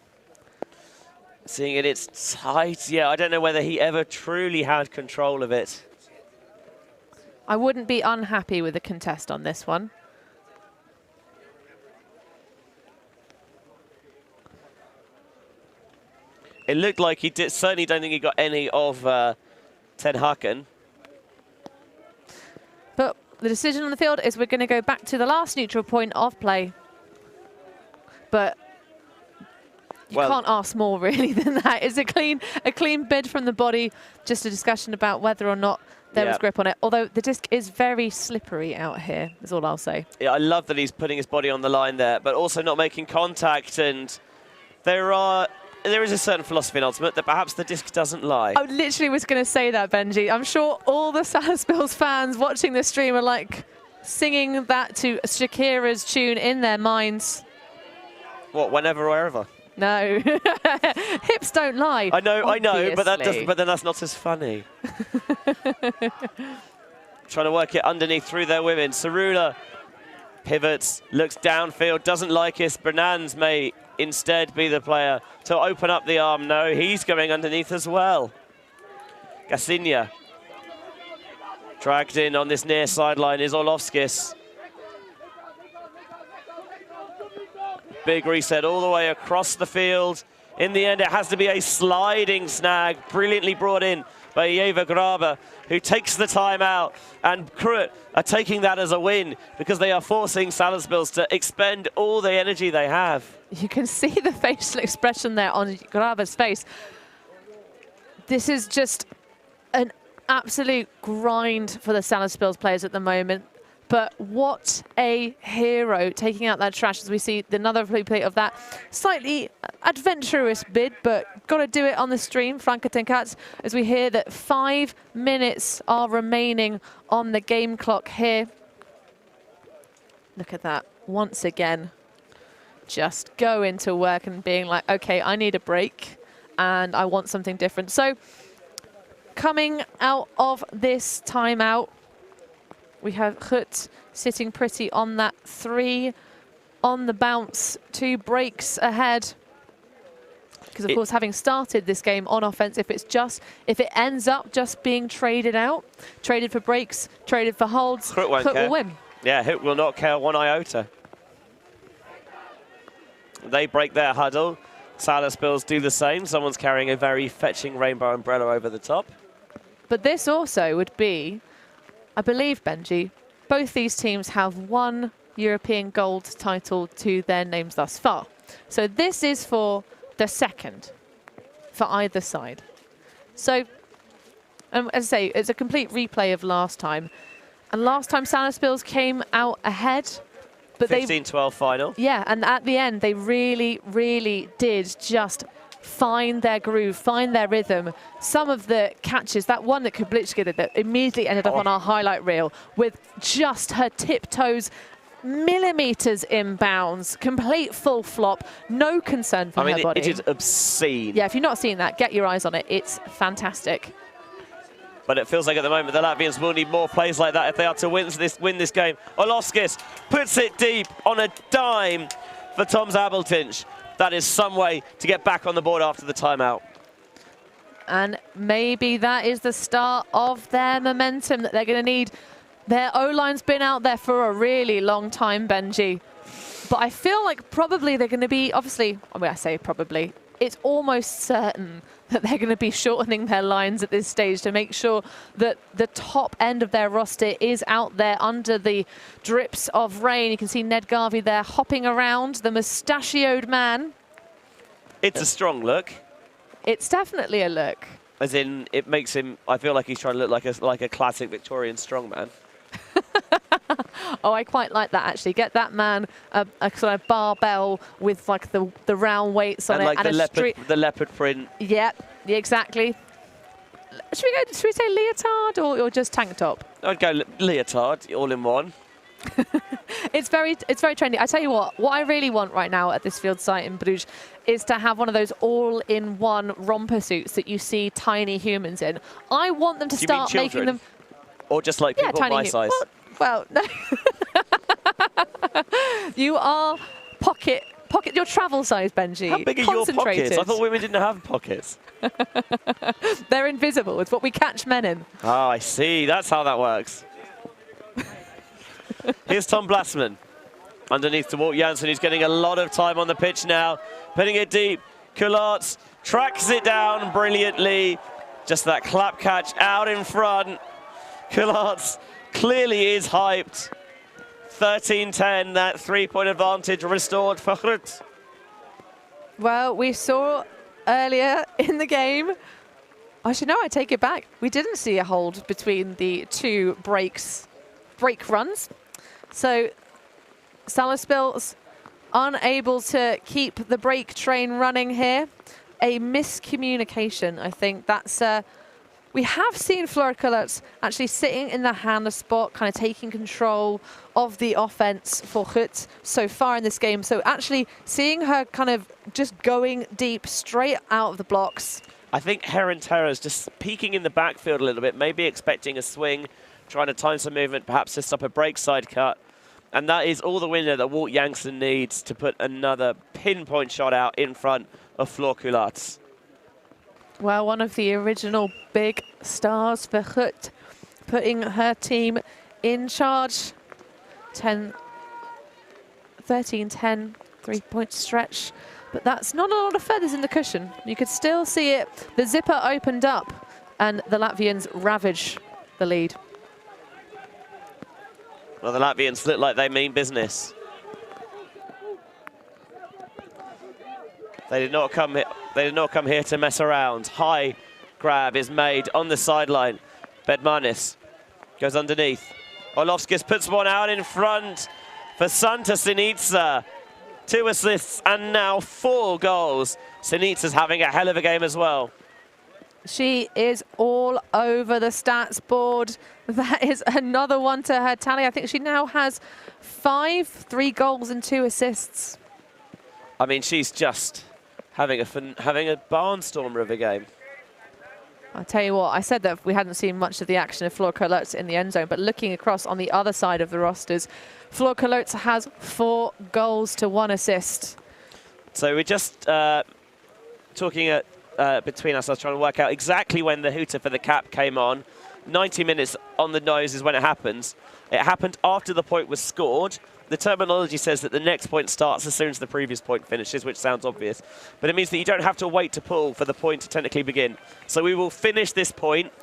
Seeing it, it's tight. Yeah, I don't know whether he ever truly had control of it. I wouldn't be unhappy with the contest on this one. It looked like he did. Certainly don't think he got any of Ten Harken. But the decision on the field is we're going to go back to the last neutral point of play. But you can't ask more really than that. It's a clean bid from the body. Just a discussion about whether or not there was grip on it. Although the disc is very slippery out here, is all I'll say. Yeah, I love that he's putting his body on the line there, but also not making contact. And there is a certain philosophy in Ultimate that perhaps the disc doesn't lie. I literally was going to say that, Benji. I'm sure all the Salaspils fans watching this stream are like singing that to Shakira's tune in their minds. What, whenever or wherever? No. Hips don't lie. I know, but obviously. then that's not as funny. Trying to work it underneath through their women. Cerula pivots, looks downfield, doesn't like it. Bernans may instead be the player to open up the arm. No, he's going underneath as well. Gasinia. Dragged in on this near sideline is Orlovskis. Big reset all the way across the field. In the end, it has to be a sliding snag, brilliantly brought in by Eva Graber, who takes the timeout. And GRUT are taking that as a win because they are forcing Salaspils to expend all the energy they have. You can see the facial expression there on Graber's face. This is just an absolute grind for the Salaspils players at the moment. But what a hero taking out that trash as we see another replay of that slightly adventurous bid, but got to do it on the stream. Frankentenkat, as we hear that 5 minutes are remaining on the game clock here. Look at that once again. Just go into work and being like, okay, I need a break and I want something different. So coming out of this timeout, we have GRUT sitting pretty on that 3 on the bounce, 2 breaks ahead. Because of course, having started this game on offense, if it ends up just being traded out, traded for breaks, traded for holds, GRUT will win. Yeah, GRUT will not care 1 iota. They break their huddle. Salaspils do the same. Someone's carrying a very fetching rainbow umbrella over the top. But this also would be, I believe, Benji, both these teams have 1 European gold title to their names thus far. So this is for the second for either side. So, as I say, it's a complete replay of last time. And last time Salaspils came out ahead. But 15-12 final. Yeah, and at the end, they really, really did just find their groove, find their rhythm. Some of the catches, that one that Kublitzki did that immediately ended up on our highlight reel with just her tiptoes millimeters inbounds, complete full flop, no concern for her body. It is obscene. Yeah, if you've not seen that, get your eyes on it. It's fantastic. But it feels like at the moment the Latvians will need more plays like that if they are to win this game. Oloskis puts it deep on a dime for Tom Zabeltinch. That is some way to get back on the board after the timeout. And maybe that is the start of their momentum that they're going to need. Their O-line's been out there for a really long time, Benji. But I feel like probably they're going to be, obviously, I mean, I say probably, it's almost certain that they're going to be shortening their lines at this stage to make sure that the top end of their roster is out there under the drips of rain. You can see Ned Garvey there hopping around, the mustachioed man. It's a strong look. It's definitely a look. As in, it makes him, I feel like he's trying to look like a classic Victorian strongman. Oh, I quite like that, actually. Get that man a sort of barbell with like the round weights on and it. Like and the leopard print. Yep, yeah, exactly. Should we say leotard or just tank top? I'd go leotard, all in one. It's very trendy. I tell you what I really want right now at this field site in Bruges is to have one of those all-in-one romper suits that you see tiny humans in. I want them to start making them. Or just like people my size? Well, no. You are pocket, your travel size, Benji. How big are your pockets? I thought women didn't have pockets. They're invisible. It's what we catch men in. Oh, I see. That's how that works. Here's Tom Blasman underneath to Walt Janssen, who's getting a lot of time on the pitch now. Putting it deep. Kularts tracks it down brilliantly. Just that clap catch out in front. Kularts clearly is hyped. 13-10, that 3-point advantage restored for GRUT. Well, we saw earlier in the game, actually no, I take it back. We didn't see a hold between the 2 break runs. So Salaspils unable to keep the break train running here. A miscommunication, I think. That's we have seen Flora Kularts actually sitting in the handler spot, kind of taking control of the offense for GRUT so far in this game. So actually seeing her kind of just going deep straight out of the blocks. I think Heron Terra is just peeking in the backfield a little bit, maybe expecting a swing, trying to time some movement, perhaps to stop a break side cut. And that is all the window that Walt Janssen needs to put another pinpoint shot out in front of Flora Kularts. Well, one of the original big stars for GRUT, putting her team in charge. 13-10, 3-point stretch. But that's not a lot of feathers in the cushion. You could still see it. The zipper opened up, and the Latvians ravage the lead. Well, the Latvians look like they mean business. They did not come here to mess around. High grab is made on the sideline. Bedmanis goes underneath. Orlovskis puts one out in front for Santa Synica. 2 assists and now 4 goals. Synica's having a hell of a game as well. She is all over the stats board. That is another one to her tally. I think she now has 3 goals and 2 assists. I mean, she's just having a barnstormer of a game. I'll tell you what, I said that we hadn't seen much of the action of Flor Colot in the end zone, but looking across on the other side of the rosters, Flor Colot has 4 goals to 1 assist. So we're just talking between ourselves, trying to work out exactly when the hooter for the cap came on. 90 minutes on the nose is when it happens. It happened after the point was scored. The terminology says that the next point starts as soon as the previous point finishes, which sounds obvious. But it means that you don't have to wait to pull for the point to technically begin. So we will finish this point,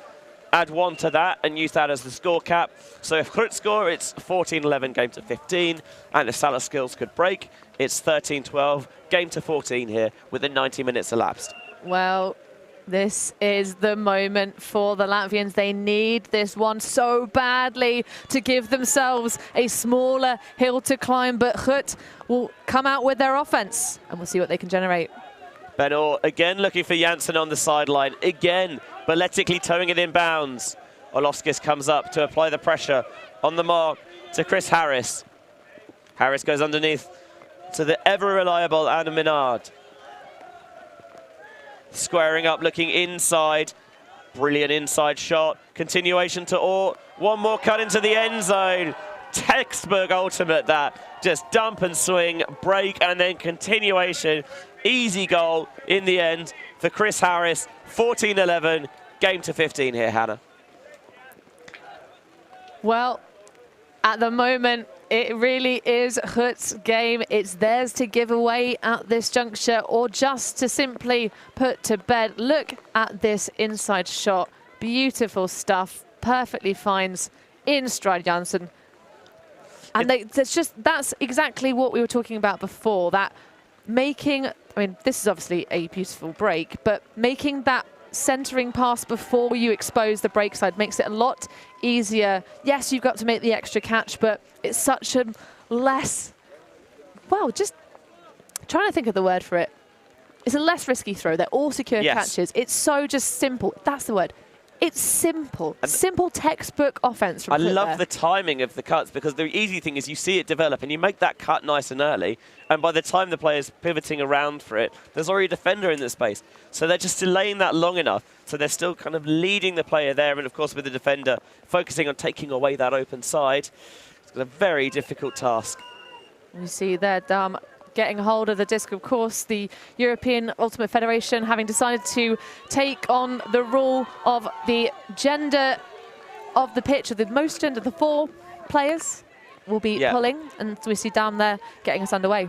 add 1 to that, and use that as the score cap. So if GRUT score, it's 14-11, game to 15. And if Salaspils could break, it's 13-12, game to 14 here, within 90 minutes elapsed. Well, this is the moment for the Latvians. They need this one so badly to give themselves a smaller hill to climb, but GRUT will come out with their offense, and we'll see what they can generate. Ben Orr again looking for Janssen on the sideline. Again, balletically towing it in bounds. Orlovskis comes up to apply the pressure on the mark to Chris Harris. Harris goes underneath to the ever-reliable Anna Minard. Squaring up, looking inside. Brilliant inside shot. Continuation to Orr. One more cut into the end zone. Textbook ultimate that. Just dump and swing, break, and then continuation. Easy goal in the end for Chris Harris. 14-11, game to 15 here, Hannah. Well, at the moment, it really is GRUT's game. It's theirs to give away at this juncture or just to simply put to bed. Look at this inside shot. Beautiful stuff. Perfectly finds in stride Janssen. And that's exactly what we were talking about before. That making, I mean, this is obviously a beautiful break, but making that centering pass before you expose the break side makes it a lot easier. Yes, you've got to make the extra catch, but it's such a less, well, just trying to think of the word for it. It's a less risky throw. They're all secure catches. It's so just simple. That's the word. It's simple. And simple textbook offense from GRUT. I love the timing of the cuts, because the easy thing is you see it develop and you make that cut nice and early, and by the time the player's pivoting around for it, there's already a defender in the space. So they're just delaying that long enough, so they're still kind of leading the player there, and of course with the defender focusing on taking away that open side. It's a very difficult task. You see there, getting hold of the disc. Of course, the European Ultimate Federation having decided to take on the rule of the gender of the pitch, of the most gender, the 4 players will be pulling, and we see Dam there getting us underway.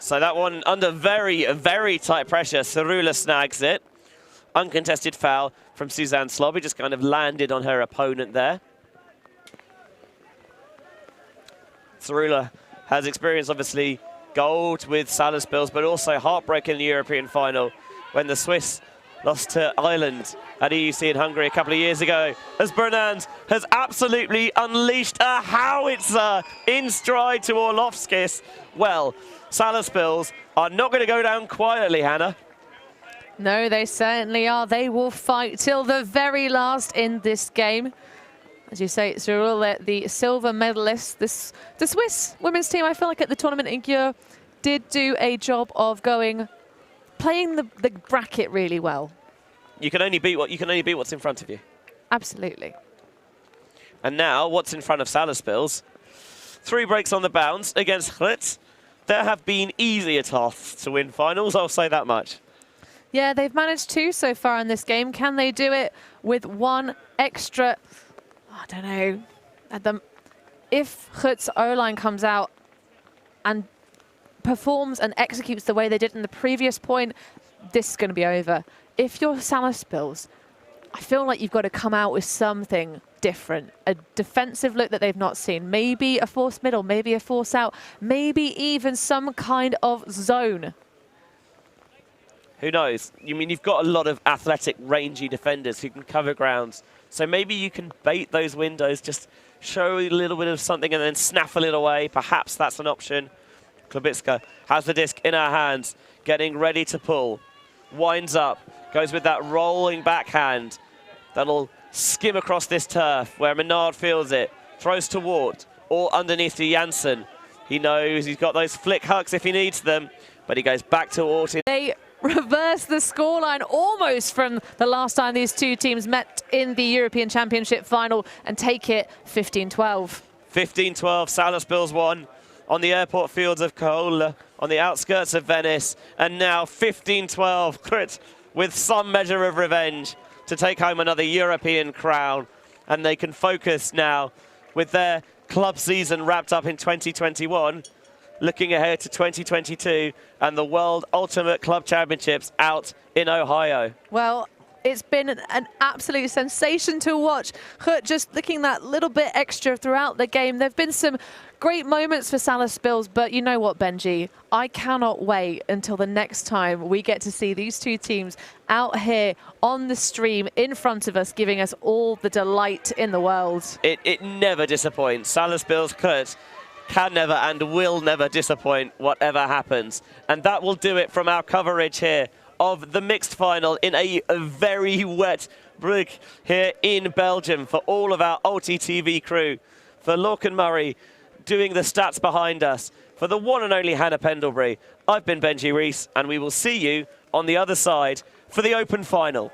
So that one under very, very tight pressure. Cerula snags it. Uncontested foul from Suzanne Slobby, just kind of landed on her opponent there. Cerula has experienced, obviously, gold with Salaspils, but also heartbreak in the European final when the Swiss lost to Ireland at EUC in Hungary a couple of years ago, as Bernand has absolutely unleashed a howitzer in stride to Orlovskis. Well, Salaspils are not going to go down quietly, Hannah. No, they certainly are. They will fight till the very last in this game. As you say, Cyril, the silver medalist. The Swiss women's team, I feel like at the tournament in GRUT, did do a job of playing the bracket really well. You can only beat what's in front of you. Absolutely. And now, what's in front of Salaspils? 3 breaks on the bounce against GRUT. There have been easier tasks to win finals, I'll say that much. Yeah, they've managed 2 so far in this game. Can they do it with 1 extra? I don't know. If GRUT's O-line comes out and performs and executes the way they did in the previous point, this is going to be over. If you're Salaspils, I feel like you've got to come out with something different, a defensive look that they've not seen. Maybe a force middle, maybe a force out, maybe even some kind of zone. Who knows? You mean you've got a lot of athletic, rangy defenders who can cover grounds So maybe you can bait those windows, just show a little bit of something and then snaffle it away. Perhaps that's an option. Klubitska has the disc in her hands, getting ready to pull. Winds up, goes with that rolling backhand. That'll skim across this turf where Menard feels it. Throws to Wart, or underneath to Janssen. He knows he's got those flick hucks if he needs them, but he goes back to Wart. They reverse the scoreline almost from the last time these two teams met in the European Championship final and take it 15-12. 15-12, Salaspils won on the airport fields of Kohola, on the outskirts of Venice, and now 15-12, GRUT with some measure of revenge to take home another European crown, and they can focus now with their club season wrapped up in 2021, looking ahead to 2022 and the World Ultimate Club Championships out in Ohio. Well, it's been an absolute sensation to watch. GRUT just looking that little bit extra throughout the game. There have been some great moments for Salaspils, but you know what, Benji? I cannot wait until the next time we get to see these two teams out here on the stream in front of us, giving us all the delight in the world. It never disappoints. Salaspils GRUT can never and will never disappoint, whatever happens. And that will do it from our coverage here of the mixed final in a very wet Bruges here in Belgium. For all of our ulti.TV crew, for Lorcan Murray doing the stats behind us, for the one and only Hannah Pendlebury, I've been Benji Rees, and we will see you on the other side for the open final.